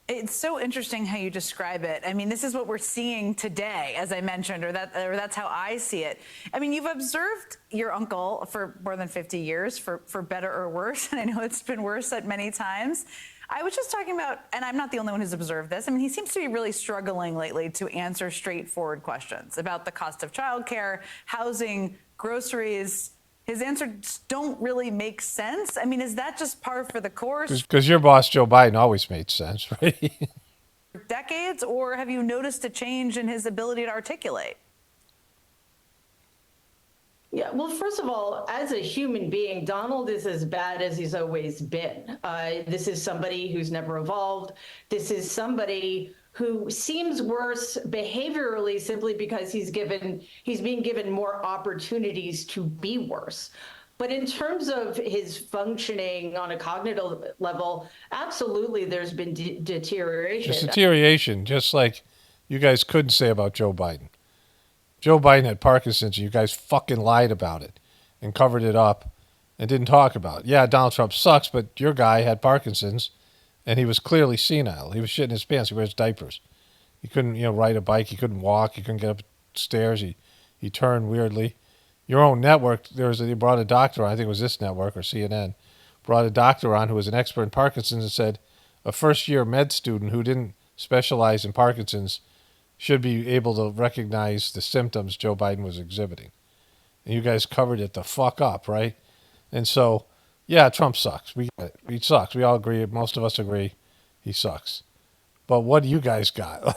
It's so interesting how you describe it. I mean, this is what we're seeing today, as I mentioned, or that's how I see it. I mean, you've observed your uncle for more than 50 years, for better or worse, and I know it's been worse at many times. I was just talking about, and I'm not the only one who's observed this, I mean, he seems to be really struggling lately to answer straightforward questions about the cost of childcare, housing, groceries. His answers don't really make sense. I mean, is that just par for the course? Because your boss, Joe Biden, always made sense, right? Decades, or have you noticed a change in his ability to articulate? Yeah, well, first of all, as a human being, Donald is as bad as he's always been. This is somebody who's never evolved. This is somebody who seems worse behaviorally simply because he's being given more opportunities to be worse. But in terms of his functioning on a cognitive level, absolutely there's been deterioration. There's deterioration, just like you guys couldn't say about Joe Biden. Joe Biden had Parkinson's, and you guys fucking lied about it and covered it up and didn't talk about it. Yeah, Donald Trump sucks, but your guy had Parkinson's, and he was clearly senile. He was shitting his pants. He wears diapers. He couldn't, ride a bike. He couldn't walk. He couldn't get upstairs. He turned weirdly. Your own network, they brought a doctor on, I think it was this network or CNN, brought a doctor on who was an expert in Parkinson's and said a first-year med student who didn't specialize in Parkinson's should be able to recognize the symptoms Joe Biden was exhibiting. And you guys covered it the fuck up, right? And so, yeah, Trump sucks. He sucks. We all agree. Most of us agree he sucks. But what do you guys got?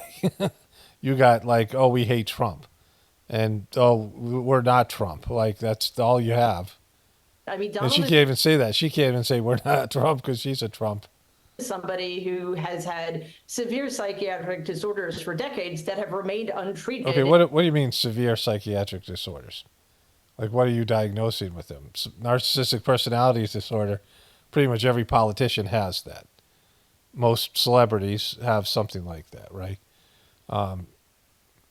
You got we hate Trump. And, we're not Trump. That's all you have. I mean, and she can't even say that. She can't even say we're not Trump because she's a Trump. Somebody who has had severe psychiatric disorders for decades that have remained untreated. Okay, what do you mean severe psychiatric disorders? What are you diagnosing with them? Narcissistic personality disorder, pretty much every politician has that. Most celebrities have something like that, right? And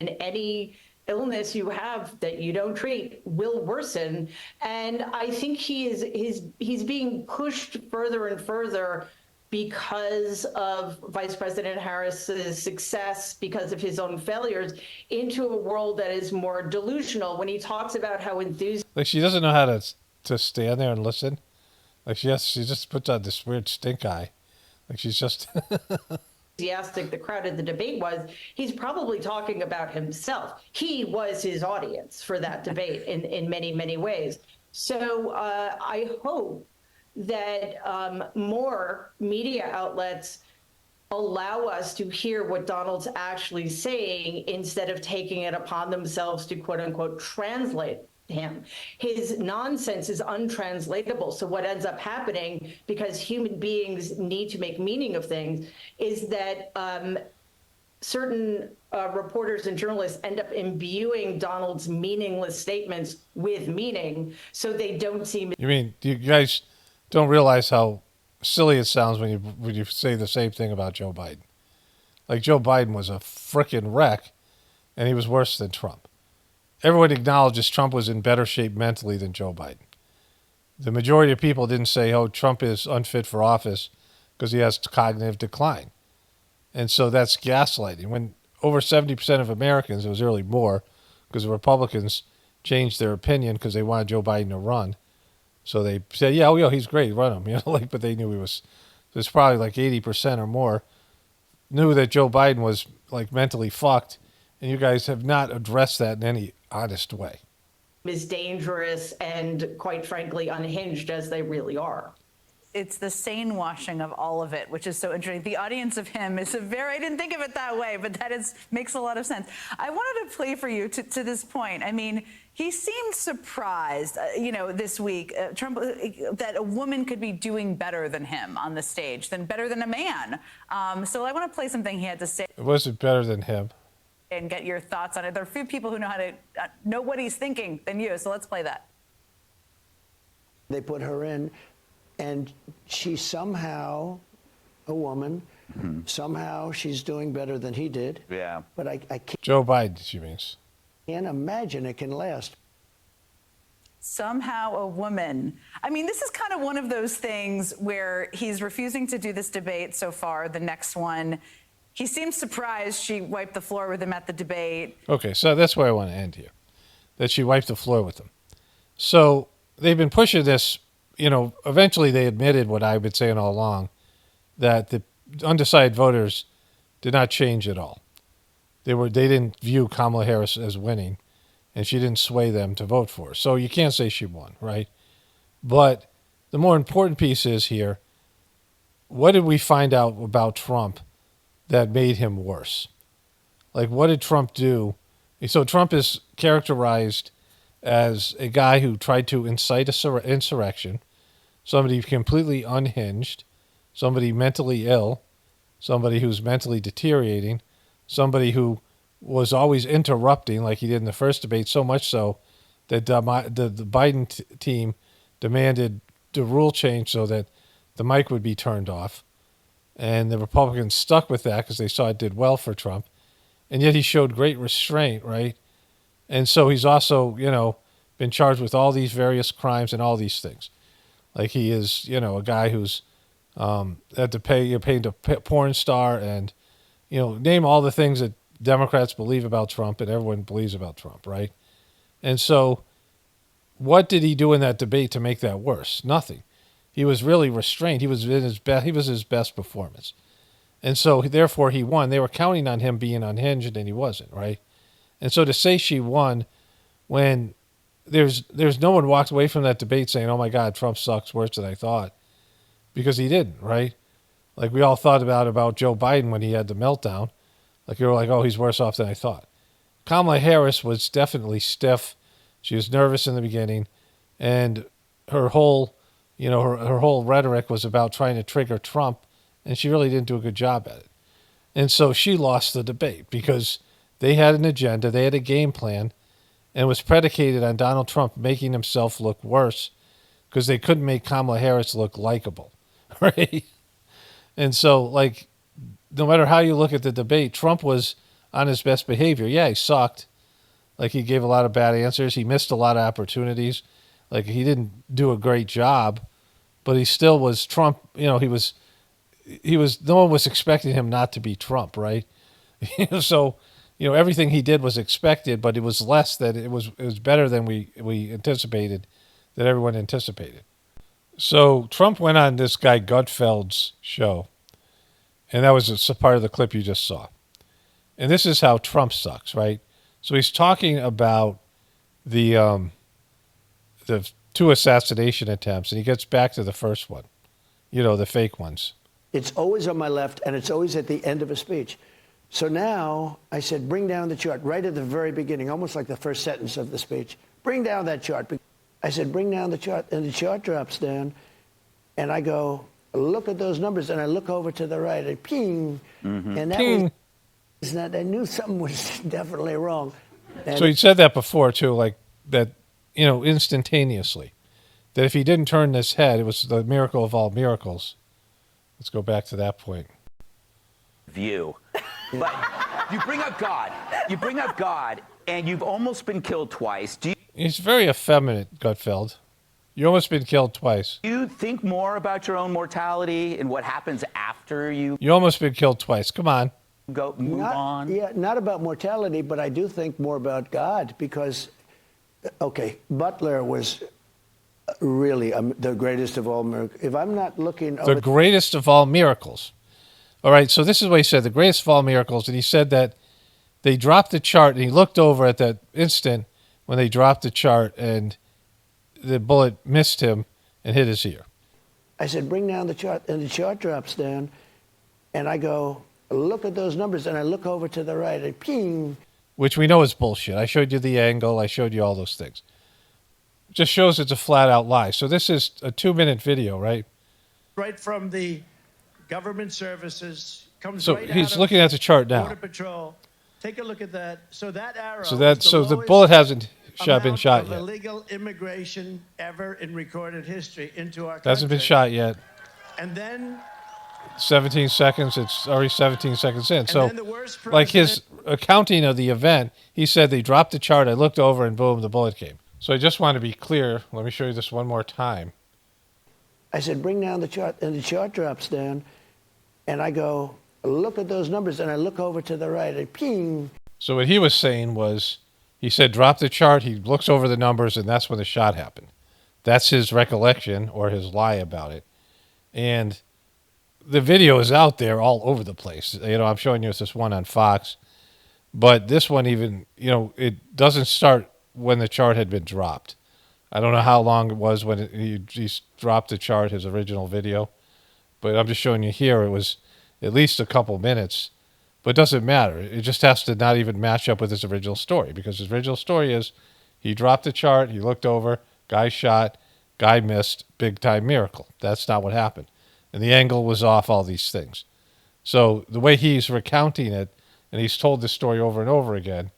any illness you have that you don't treat will worsen. And I think he's being pushed further and further because of Vice President Harris's success, because of his own failures, into a world that is more delusional. When he talks about how enthusiastic, she doesn't know how to stand there and listen. She just puts on this weird stink eye. She's just the crowd at the debate was, he's probably talking about himself. He was his audience for that debate in many, many ways. So I hope that more media outlets allow us to hear what Donald's actually saying instead of taking it upon themselves to quote unquote translate him. His nonsense is untranslatable. So what ends up happening, because human beings need to make meaning of things, is that certain reporters and journalists end up imbuing Donald's meaningless statements with meaning, so they don't seem. You mean you guys don't realize how silly it sounds when you say the same thing about Joe Biden? Joe Biden was a frickin' wreck, and he was worse than Trump. Everyone acknowledges Trump was in better shape mentally than Joe Biden. The majority of people didn't say, Trump is unfit for office because he has cognitive decline. And so that's gaslighting. When over 70% of Americans, it was really more, because the Republicans changed their opinion because they wanted Joe Biden to run. So they said, he's great, run him. But they knew there's probably 80% or more knew that Joe Biden was mentally fucked. And you guys have not addressed that in any honest way. Is dangerous and, quite frankly, unhinged as they really are. It's the sane washing of all of it, which is so interesting. The audience of him is I didn't think of it that way, but makes a lot of sense. I wanted to play for you to this point. I mean, he seemed surprised, this week, Trump, that a woman could be doing better than him on the stage, better than a man. So I want to play something he had to say. Was it better than him? and get your thoughts on it. There are few people who know how to know what he's thinking than you, so let's play that. They put her in, and she's somehow a woman. Somehow she's doing better than he did. Yeah. But I can't Joe Biden, she means. imagine it can last. Somehow a woman. I mean, this is kind of one of those things where he's refusing to do this debate so far. The next one, he seems surprised she wiped the floor with him at the debate. Okay, so that's where I want to end here. That she wiped the floor with him. So they've been pushing this, eventually they admitted what I've been saying all along, that the undecided voters did not change at all. They didn't view Kamala Harris as winning, and she didn't sway them to vote for her. So you can't say she won, right? But the more important piece is here, what did we find out about Trump that made him worse? Like, what did Trump do? So Trump is characterized as a guy who tried to incite insurrection, somebody completely unhinged, somebody mentally ill, somebody who's mentally deteriorating, somebody who was always interrupting like he did in the first debate, so much so that the Biden team demanded the rule change so that the mic would be turned off. And the Republicans stuck with that because they saw it did well for Trump. And yet he showed great restraint, right? And so he's also, been charged with all these various crimes and all these things. Like he is, a guy who's had to pay a porn star and, name all the things that Democrats believe about Trump and everyone believes about Trump, right? And so what did he do in that debate to make that worse? Nothing. He was really restrained. He was his best performance. And so therefore he won. They were counting on him being unhinged and he wasn't, right? And so to say she won when there's no one walked away from that debate saying, oh my God, Trump sucks worse than I thought, because he didn't, right? Like we all thought about Joe Biden when he had the meltdown. Like you were like, oh, he's worse off than I thought. Kamala Harris was definitely stiff. She was nervous in the beginning, and her whole, her whole rhetoric was about trying to trigger Trump, and she really didn't do a good job at it. And so she lost the debate because they had an agenda, they had a game plan, and it was predicated on Donald Trump making himself look worse because they couldn't make Kamala Harris look likable, right? And so, like, no matter how you look at the debate, Trump was on his best behavior. Yeah, he sucked. Like, he gave a lot of bad answers. He missed a lot of opportunities. Like, he didn't do a great job, but he still was Trump. No one was expecting him not to be Trump, right? So, everything he did was expected, but it was less than, it was better than we anticipated, that everyone anticipated. So Trump went on this guy Gutfeld's show, and that was a part of the clip you just saw. And this is how Trump sucks, right? So he's talking about the two assassination attempts, and he gets back to the first one, the fake ones. It's always on my left, and it's always at the end of a speech. So now I said, bring down the chart right at the very beginning, almost like the first sentence of the speech. Bring down that chart. I said, bring down the chart, and the chart drops down, and I go, look at those numbers, and I look over to the right, and ping, and that Ping. was not, I knew something was definitely wrong. And So he said that before, too, like that, instantaneously, that if he didn't turn his head, it was the miracle of all miracles. Let's go back to that point. View. But you bring up God, and you've almost been killed twice. He's very effeminate, Gutfeld. You almost been killed twice. Do you think more about your own mortality and what happens after you You almost been killed twice. Come on. move on? Yeah, not about mortality, but I do think more about God because, okay, Butler was really the greatest of all miracles. If I'm not looking... The greatest of all miracles. All right, so this is what he said, the greatest of all miracles. And he said that they dropped the chart, and he looked over at that instant when they dropped the chart, and the bullet missed him and hit his ear. I said, bring down the chart, and the chart drops down, and I go, look at those numbers, and I look over to the right, and ping. Which we know is bullshit. I showed you the angle. I showed you all those things. Just shows it's a flat-out lie. So this is a 2-minute video, right? Right from the government services. Comes So right he's out looking of at the chart now. Border Patrol. Take a look at that. So that arrow. So is the lowest bullet hasn't been amount shot of yet. illegal immigration ever in recorded history into our country. Hasn't been shot yet. And then 17 seconds. It's already 17 seconds in. So, then the worst like his accounting of the event, he said they dropped the chart. I looked over and boom, the bullet came. So I just want to be clear. Let me show you this one more time. I said, bring down the chart, and the chart drops down, and I go, look at those numbers, and I look over to the right, and ping. So what he was saying was, he said, drop the chart. He looks over the numbers, and that's when the shot happened. That's his recollection or his lie about it. And the video is out there all over the place. You know, I'm showing you this one on Fox, but this one even, you know, it doesn't start when the chart had been dropped. I don't know how long it was when he dropped the chart, his original video, but I'm just showing you here. It was at least a couple minutes, but it doesn't matter. It just has to not even match up with his original story, because his original story is he dropped the chart, he looked over, guy shot, guy missed, big time miracle. That's not what happened. And the angle was off, all these things. So the way he's recounting it, and he's told this story over and over again,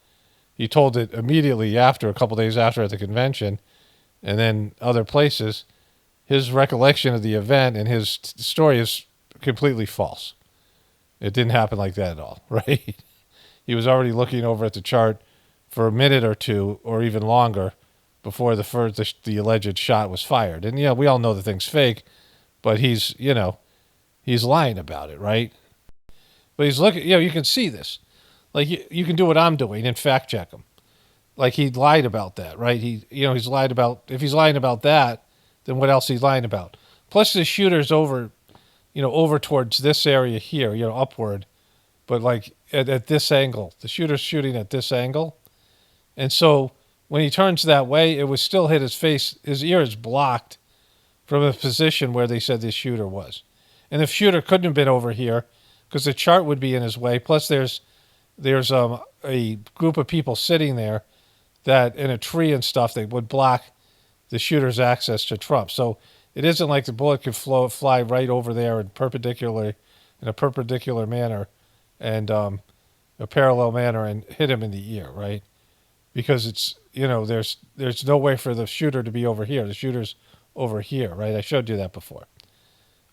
he told it immediately after, a couple days after at the convention, and then other places. His recollection of the event and his story is completely false. It didn't happen like that at all, right? He was already looking over at the chart for a minute or two, or even longer, before the alleged shot was fired. And yeah, we all know the thing's fake, but he's lying about it, right? But he's looking, you can see this. Like, you can do what I'm doing and fact check him. Like, he lied about that, right? He's lied about, if he's lying about that, then what else he's lying about? Plus the shooter's over towards this area here, upward, but like at this angle. The shooter's shooting at this angle. And so when he turns that way, it would still hit his face. His ear is blocked from the position where they said the shooter was. And the shooter couldn't have been over here because the chart would be in his way. Plus there's a group of people sitting there that in a tree and stuff, they would block the shooter's access to Trump. So it isn't like the bullet could fly right over there in a perpendicular manner and a parallel manner and hit him in the ear, right? Because it's, there's no way for the shooter to be over here. The shooter's over here, right? I showed you that before.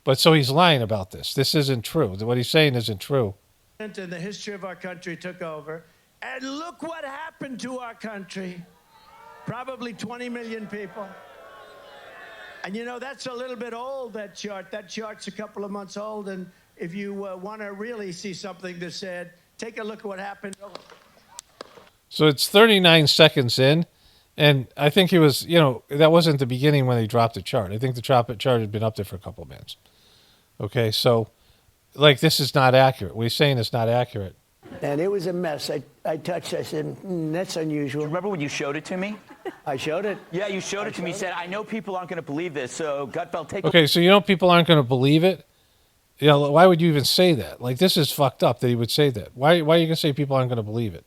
But so he's lying about this. This isn't true. What he's saying isn't true. And the history of our country took over. And look what happened to our country. Probably 20 million people. And that's a little bit old, that chart. That chart's a couple of months old. And if you want to really see something that's said, take a look at what happened. So it's 39 seconds in. And I think he was, that wasn't the beginning when they dropped the chart. I think the chart had been up there for a couple of minutes. Okay, so, like, this is not accurate. What he's saying is not accurate. And it was a mess. I said, that's unusual. Do you remember when you showed it to me? I showed it. Yeah, you showed it to me. You said, I know people aren't going to believe this, so Gutfeld, take Okay, so people aren't going to believe it? Why would you even say that? Like, this is fucked up that he would say that. Why are you going to say people aren't going to believe it?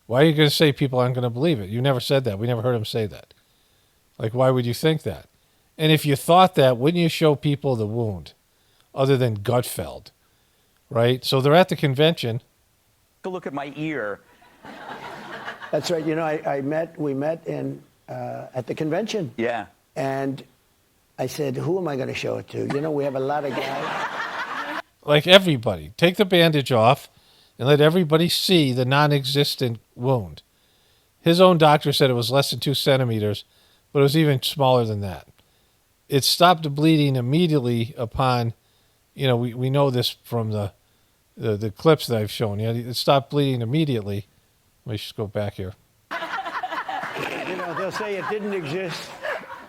Why are you going to say people aren't going to believe it? You never said that. We never heard him say that. Like, why would you think that? And if you thought that, wouldn't you show people the wound other than Gutfeld, right? So they're at the convention. a look at my ear. That's right. We met at the convention. Yeah. And I said, who am I going to show it to? We have a lot of guys. Like everybody, take the bandage off and let everybody see the non-existent wound. His own doctor said it was less than 2 centimeters, but it was even smaller than that. It stopped bleeding immediately upon, we know this from the clips that I've shown you. It stopped bleeding immediately. Let me just go back here. They'll say it didn't exist.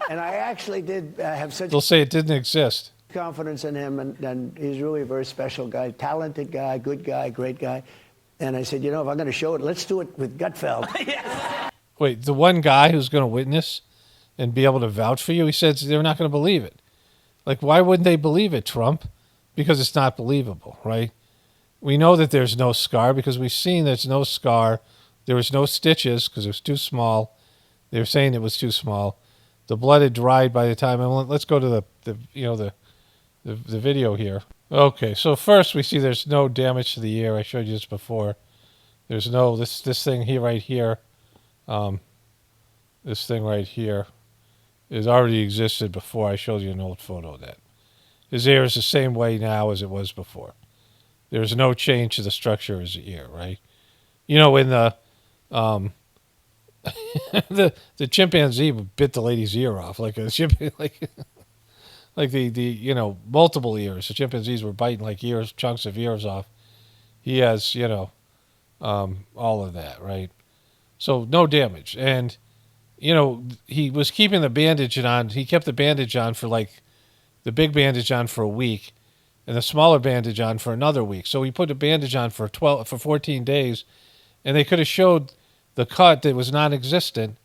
And I actually did have such... They'll say it didn't exist. ...confidence in him, and he's really a very special guy, talented guy, good guy, great guy. And I said, if I'm going to show it, let's do it with Gutfeld. Yes. Wait, the one guy who's going to witness and be able to vouch for you, he said they're not going to believe it. Like, why wouldn't they believe it, Trump? Because it's not believable, right? We know that there's no scar because we've seen there's no scar. There was no stitches because it was too small. They were saying it was too small. The blood had dried by the time. And let's go to the video here. Okay, so first we see there's no damage to the ear. I showed you this before. There's no this thing here right here. This thing right here is already existed before. I showed you an old photo of that. His ear is the same way now as it was before. There's no change to the structure of his ear, right? You know, when the the chimpanzee bit the lady's ear off, like a like the multiple ears. The chimpanzees were biting like chunks of ears off. He has all of that, right? So no damage, and he was keeping the bandage on. He kept the bandage on for the big bandage on for a week, and the smaller bandage on for another week. So he put a bandage on for 14 days, and they could have showed the cut that was non-existent.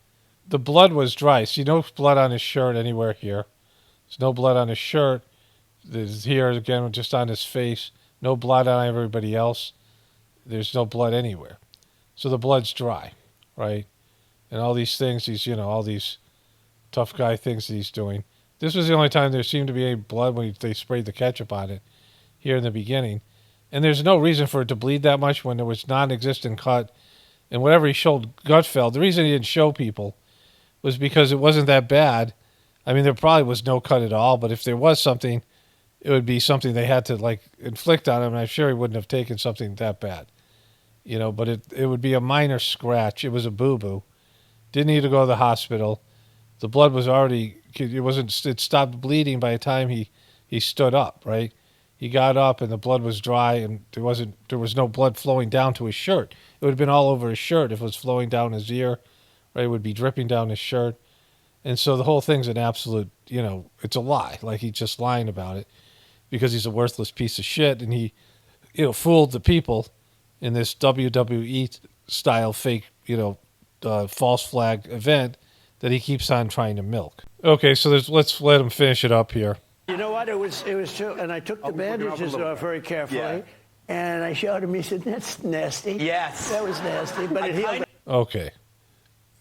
The blood was dry. See, no blood on his shirt anywhere here. There's no blood on his shirt. There's here again, just on his face. No blood on everybody else. There's no blood anywhere. So the blood's dry, right? And all these things, all these tough guy things that he's doing. This was the only time there seemed to be any blood when they sprayed the ketchup on it here in the beginning. And there's no reason for it to bleed that much when there was non-existent cut. And whatever he showed Gutfeld, the reason he didn't show people was because it wasn't that bad. I mean, there probably was no cut at all, but if there was something, it would be something they had to inflict on him, and I'm sure he wouldn't have taken something that bad. But it would be a minor scratch. It was a boo-boo. Didn't need to go to the hospital. The blood was already, it stopped bleeding by the time he stood up, right? He got up and the blood was dry and there was no blood flowing down to his shirt. It would have been all over his shirt if it was flowing down his ear, right? It would be dripping down his shirt. And so the whole thing's an absolute, it's a lie. Like he's just lying about it because he's a worthless piece of shit and he, fooled the people in this WWE style fake, false flag event that he keeps on trying to milk. Okay, so let's let him finish it up here. You know what? It was true. And I took the bandages off very carefully. Yeah. And I showed him. He said, "That's nasty." Yes. That was nasty, but it healed. Okay.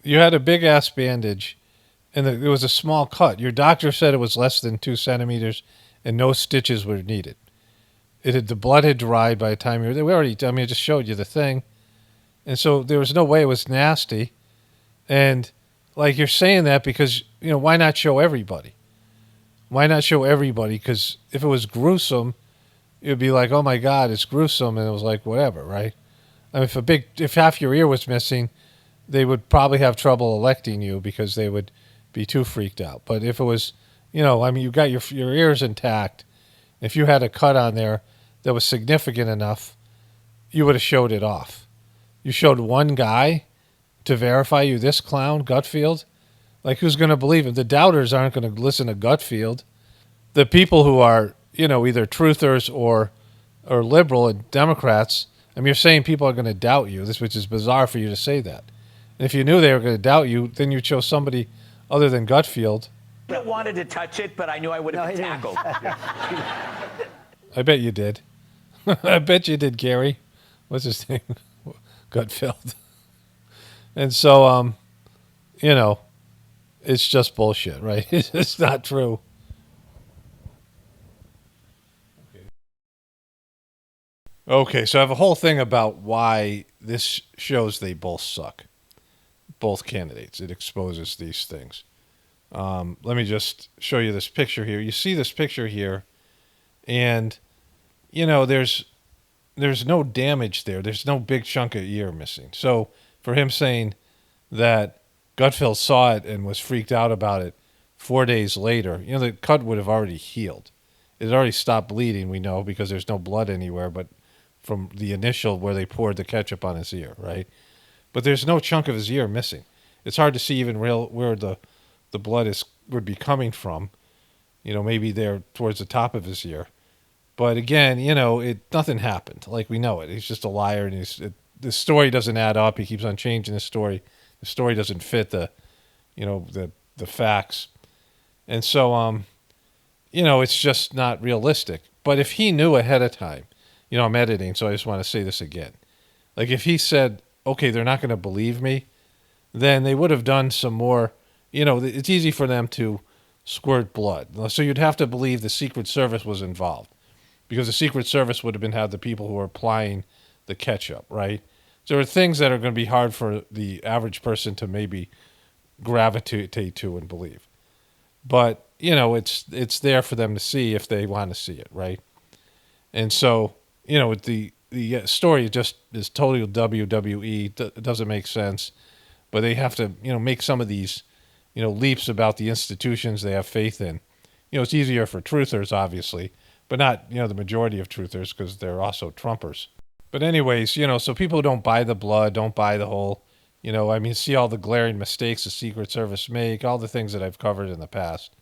You had a big-ass bandage, and it was a small cut. Your doctor said it was less than 2 centimeters, and no stitches were needed. The blood had dried by the time I just showed you the thing. And so there was no way it was nasty. And, you're saying that because, why not show everybody? Why not show everybody? Because if it was gruesome, it would be like, oh my God, it's gruesome. And it was like, whatever, right? I mean, if half your ear was missing, they would probably have trouble electing you because they would be too freaked out. But if it was, you got your ears intact. If you had a cut on there that was significant enough, you would have showed it off. You showed one guy to verify you, this clown, Gutfeld. Who's going to believe him? The doubters aren't going to listen to Gutfeld. The people who are, either truthers or liberal and Democrats, you're saying people are going to doubt you, which is bizarre for you to say that. And if you knew they were going to doubt you, then you'd show somebody other than Gutfeld. I wanted to touch it, but I knew I would have been tackled. I bet you did. I bet you did, Gary. What's his name? Gutfeld. And so, it's just bullshit, right? It's not true. Okay, so I have a whole thing about why this shows they both suck. Both candidates. It exposes these things. Let me just show you this picture here. You see this picture here, and, there's no damage there. There's no big chunk of ear missing. So for him saying that Gutfeld saw it and was freaked out about it 4 days later, the cut would have already healed. It had already stopped bleeding, we know, because there's no blood anywhere but from the initial where they poured the ketchup on his ear, right? But there's no chunk of his ear missing. It's hard to see even where the blood would be coming from. Maybe there towards the top of his ear. But again, nothing happened. We know it. He's just a liar, and the story doesn't add up. He keeps on changing the story. The story doesn't fit the facts. And so, it's just not realistic. But if he knew ahead of time, I'm editing, so I just want to say this again. If he said, okay, they're not going to believe me, then they would have done some more, it's easy for them to squirt blood. So you'd have to believe the Secret Service was involved because the Secret Service would have had the people who were applying the ketchup, right? there are things that are going to be hard for the average person to maybe gravitate to and believe. But, it's there for them to see if they want to see it, right? And so, the story just is total WWE. It doesn't make sense. But they have to, make some of these, leaps about the institutions they have faith in. It's easier for truthers, obviously, but not, the majority of truthers because they're also Trumpers. But anyways, so people who don't buy the blood, don't buy the whole, see all the glaring mistakes the Secret Service make, all the things that I've covered in the past.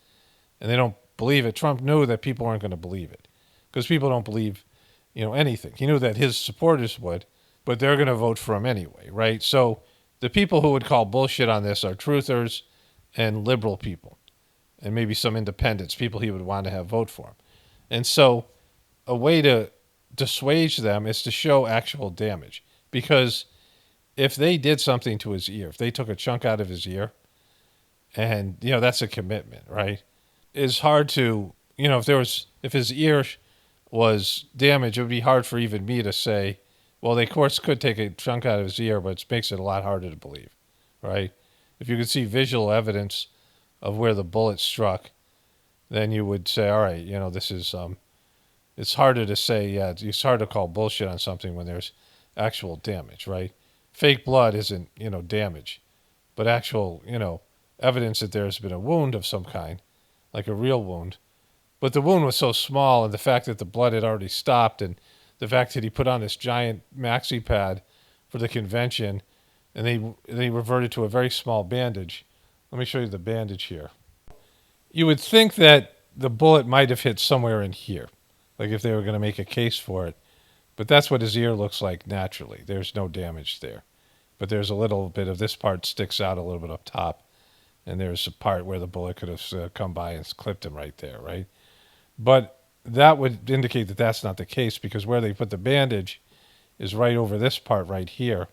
And they don't believe it. Trump knew that people aren't going to believe it because people don't believe, anything. He knew that his supporters would, but they're going to vote for him anyway, right? So the people who would call bullshit on this are truthers and liberal people and maybe some independents, people he would want to have vote for him. And so a way to dissuade them is to show actual damage, because if they did something to his ear, if they took a chunk out of his ear, and that's a commitment, right? It's hard to, if his ear was damaged, it would be hard for even me to say, well, they of course could take a chunk out of his ear, but it makes it a lot harder to believe, right? If you could see visual evidence of where the bullet struck, then you would say, all right, this is it's harder to say, yeah, it's hard to call bullshit on something when there's actual damage, right? Fake blood isn't, damage, but actual, evidence that there's been a wound of some kind, like a real wound. But the wound was so small, and the fact that the blood had already stopped, and the fact that he put on this giant maxi pad for the convention, and they reverted to a very small bandage. Let me show you the bandage here. You would think that the bullet might have hit somewhere in here, like if they were going to make a case for it. But that's what his ear looks like naturally. There's no damage there. But there's a little bit of this part sticks out a little bit up top. And there's a part where the bullet could have come by and clipped him right there, right? But that would indicate that that's not the case, because where they put the bandage is right over this part right here,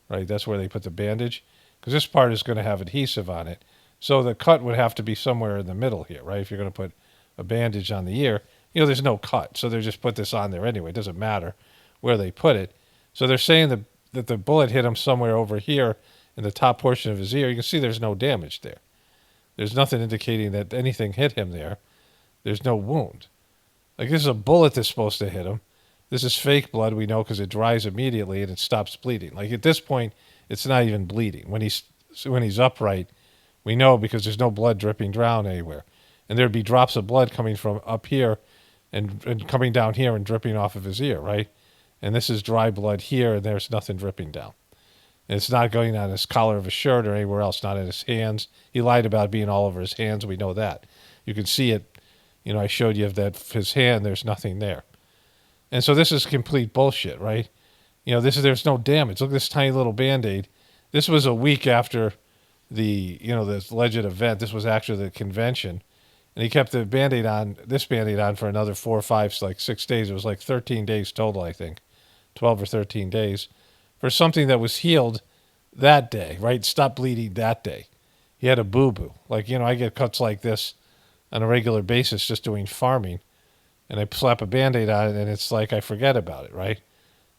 right? That's where they put the bandage, because this part is going to have adhesive on it. So the cut would have to be somewhere in the middle here, right? If you're going to put a bandage on the ear, there's no cut. So they just put this on there anyway. It doesn't matter where they put it. So they're saying that the bullet hit him somewhere over here in the top portion of his ear. You can see there's no damage there. There's nothing indicating that anything hit him there. There's no wound. Like, this is a bullet that's supposed to hit him. This is fake blood, we know, because it dries immediately and it stops bleeding. Like, at this point, it's not even bleeding. When he's upright, we know, because there's no blood dripping down anywhere. And there'd be drops of blood coming from up here and coming down here and dripping off of his ear, right? And this is dry blood here, and there's nothing dripping down. And it's not going on his collar of his shirt or anywhere else, not in his hands. He lied about it being all over his hands. We know that. You can see it. I showed you that his hand, there's nothing there. And so this is complete bullshit, right? There's no damage. Look at this tiny little Band-Aid. This was a week after the alleged event. This was actually the convention. And he kept the Band-Aid on for another 4 or 5, 6 days. It was like 13 days total, I think. 12 or 13 days. For something that was healed that day, right? Stopped bleeding that day. He had a boo-boo. I get cuts like this on a regular basis just doing farming. And I slap a Band-Aid on it, and it's like I forget about it, right?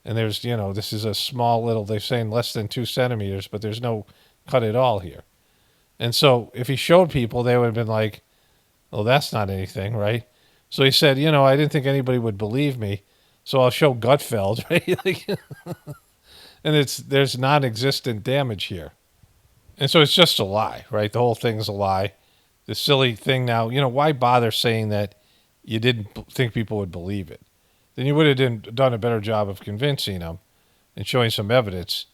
And there's, this is a small little, they're saying less than 2 centimeters, but there's no cut at all here. And so if he showed people, they would have been like, well, that's not anything, right? So he said, I didn't think anybody would believe me, so I'll show Gutfeld, right? And there's non-existent damage here. And so it's just a lie, right? The whole thing's a lie. The silly thing now, why bother saying that you didn't think people would believe it? Then you would have done a better job of convincing them and showing some evidence.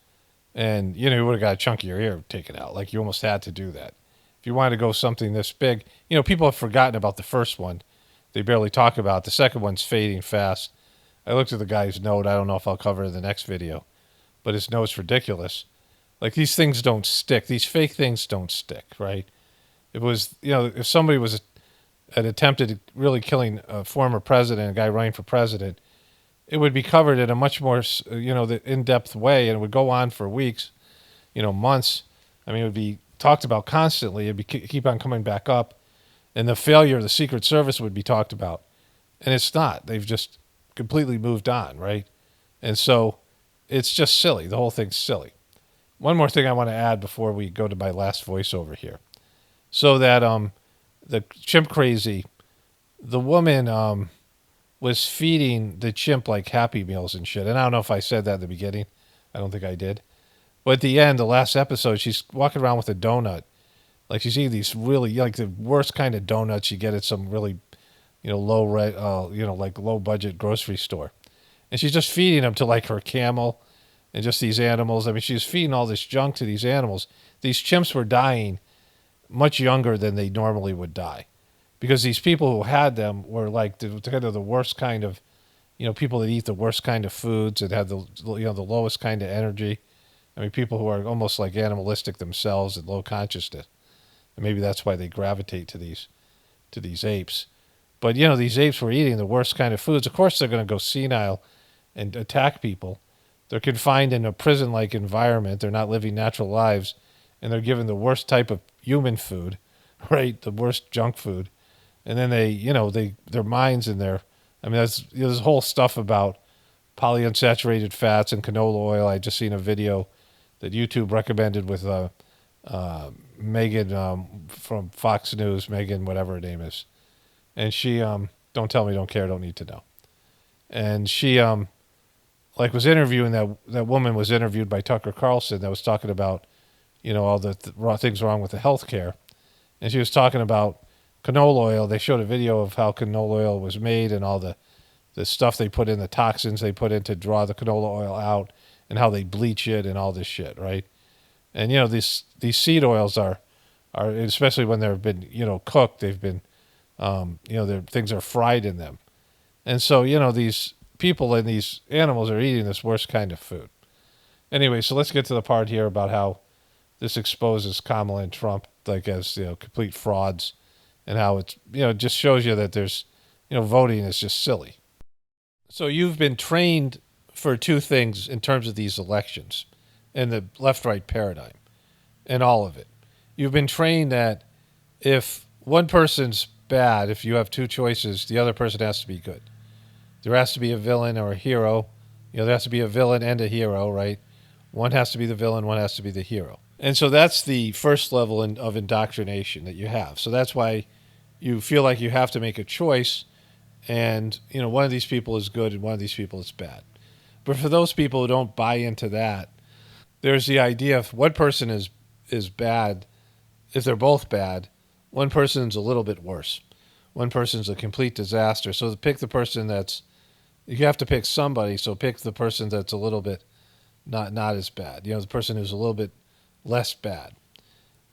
And, you would have got a chunk of your ear taken out. Like, you almost had to do that. If you wanted to go something this big, people have forgotten about the first one. They barely talk about it. The second one's fading fast. I looked at the guy's note. I don't know if I'll cover it in the next video. But his note's ridiculous. Like, these things don't stick. These fake things don't stick, right? It was, if somebody had attempted really killing a former president, a guy running for president, it would be covered in a much more, the in-depth way, and it would go on for weeks, months. I mean, it would be talked about constantly. It'd keep on coming back up, and the failure of the Secret Service would be talked about. And it's not. They've just completely moved on, right? And so it's just silly. The whole thing's silly. One more thing I want to add before we go to my last voiceover here. So that the chimp crazy, the woman was feeding the chimp like Happy Meals and shit. And I don't know if I said that at the beginning. I don't think I did. But at the end, the last episode, she's walking around with a donut. Like she's eating these really, like the worst kind of donuts you get at some really, low like low budget grocery store. And she's just feeding them to like her camel and just these animals. I mean, she's feeding all this junk to these animals. These chimps were dying much younger than they normally would die, because these people who had them were like kind of the worst kind of, people that eat the worst kind of foods and have the lowest kind of energy. I mean, people who are almost like animalistic themselves and low consciousness. And maybe that's why they gravitate to these apes. But, these apes were eating the worst kind of foods. Of course, they're going to go senile and attack people. They're confined in a prison-like environment. They're not living natural lives. And they're given the worst type of human food, right? The worst junk food. And then their minds and there's this whole stuff about polyunsaturated fats and canola oil. I just seen a video that YouTube recommended with Megan from Fox News, Megan, whatever her name is. And she, don't tell me, don't care, don't need to know. And she, was interviewing that woman was interviewed by Tucker Carlson that was talking about, all the things wrong with the healthcare. And she was talking about canola oil. They showed a video of how canola oil was made and all the stuff they put in, the toxins they put in to draw the canola oil out, and how they bleach it and all this shit, right? And, these seed oils are especially when they've been, cooked, they've been, things are fried in them. And so, these people and these animals are eating this worst kind of food. Anyway, so let's get to the part here about how this exposes Kamala and Trump like as, complete frauds, and how it's, just shows you that there's, voting is just silly. So you've been trained for two things in terms of these elections and the left-right paradigm and all of it. You've been trained that if one person's bad, if you have two choices, the other person has to be good. There has to be a villain or a hero. There has to be a villain and a hero, right? One has to be the villain, one has to be the hero. And so that's the first level of indoctrination that you have. So that's why you feel like you have to make a choice, and, one of these people is good and one of these people is bad. But for those people who don't buy into that, there's the idea if one person is bad, if they're both bad, one person's a little bit worse. One person's a complete disaster. So pick the person you have to pick somebody, so pick the person that's a little bit not as bad. The person who's a little bit less bad.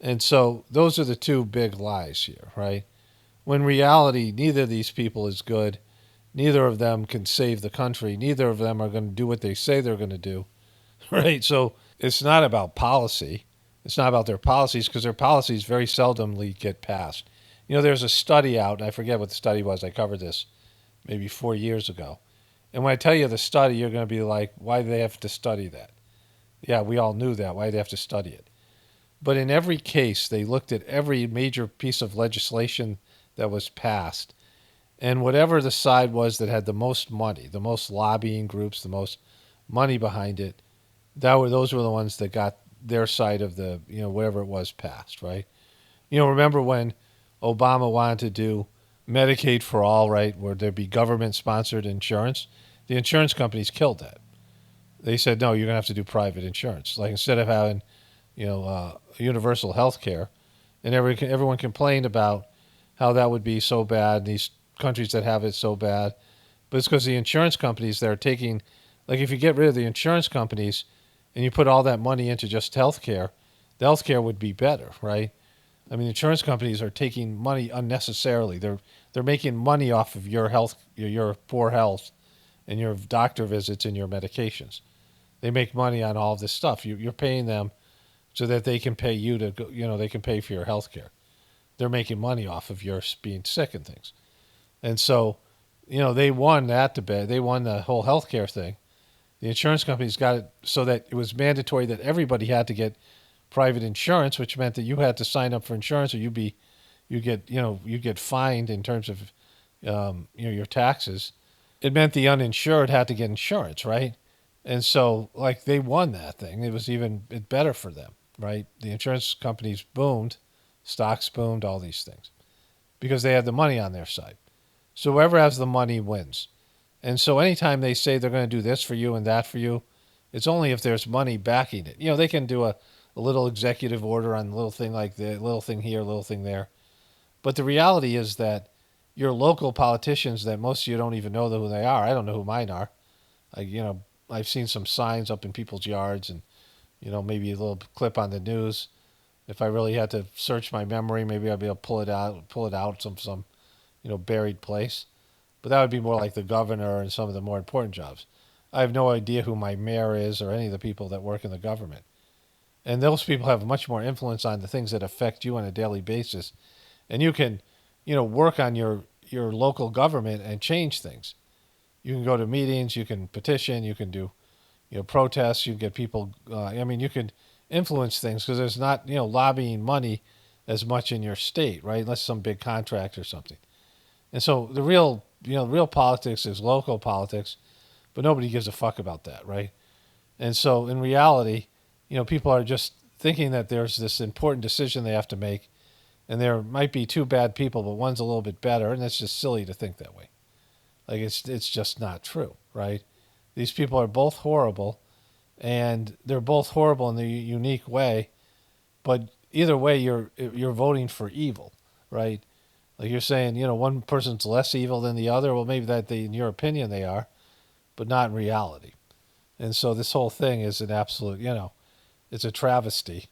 And so those are the two big lies here, right? When in reality, neither of these people is good. Neither of them can save the country. Neither of them are going to do what they say they're going to do, right? So it's not about policy. It's not about their policies, because their policies very seldomly get passed. There's a study out, and I forget what the study was. I covered this maybe 4 years ago. And when I tell you the study, you're going to be like, why do they have to study that? Yeah, we all knew that. Why do they have to study it? But in every case, they looked at every major piece of legislation that was passed. And whatever the side was that had the most money, the most lobbying groups, the most money behind it, those were the ones that got their side of the, whatever it was passed, right? Remember when Obama wanted to do Medicaid for all, right, where there'd be government-sponsored insurance? The insurance companies killed that. They said, no, you're going to have to do private insurance. Like, instead of having, universal health care, and everyone complained about how that would be so bad, these countries that have it so bad. But it's because the insurance companies, they're taking, like, if you get rid of the insurance companies and you put all that money into just health care, the health care would be better, right? I mean, insurance companies are taking money unnecessarily. They're making money off of your health, your poor health, and your doctor visits and your medications. They make money on all of this stuff. You're paying them so that they can pay you to, they can pay for your health care. They're making money off of your being sick and things. And so, they won that debate. They won the whole health care thing. The insurance companies got it so that it was mandatory that everybody had to get private insurance, which meant that you had to sign up for insurance, or you get fined in terms of your taxes. It meant the uninsured had to get insurance, right? And so, like, they won that thing. It was even better for them, right? The insurance companies boomed, stocks boomed, all these things, because they had the money on their side. So whoever has the money wins. And so anytime they say they're going to do this for you and that for you, it's only if there's money backing it. You know, they can do a little executive order on a little thing like the little thing here, little thing there. But the reality is that your local politicians that most of you don't even know who they are. I don't know who mine are. I've seen some signs up in people's yards and, maybe a little clip on the news. If I really had to search my memory, maybe I'd be able to pull it out some buried place. But that would be more like the governor and some of the more important jobs. I have no idea who my mayor is or any of the people that work in the government. And those people have much more influence on the things that affect you on a daily basis. And you can, work on your local government and change things. You can go to meetings, you can petition, you can do, protests, you can get people, you can influence things because there's not, lobbying money as much in your state, right? Unless some big contract or something. And so the real politics is local politics, but nobody gives a fuck about that, right? And so in reality, people are just thinking that there's this important decision they have to make, and there might be two bad people, but one's a little bit better, and it's just silly to think that way. Like, it's just not true, right? These people are both horrible, and they're both horrible in their unique way, but either way, you're voting for evil, right? Like you're saying, one person's less evil than the other. Well, maybe in your opinion they are, but not in reality. And so this whole thing is an absolute, it's a travesty.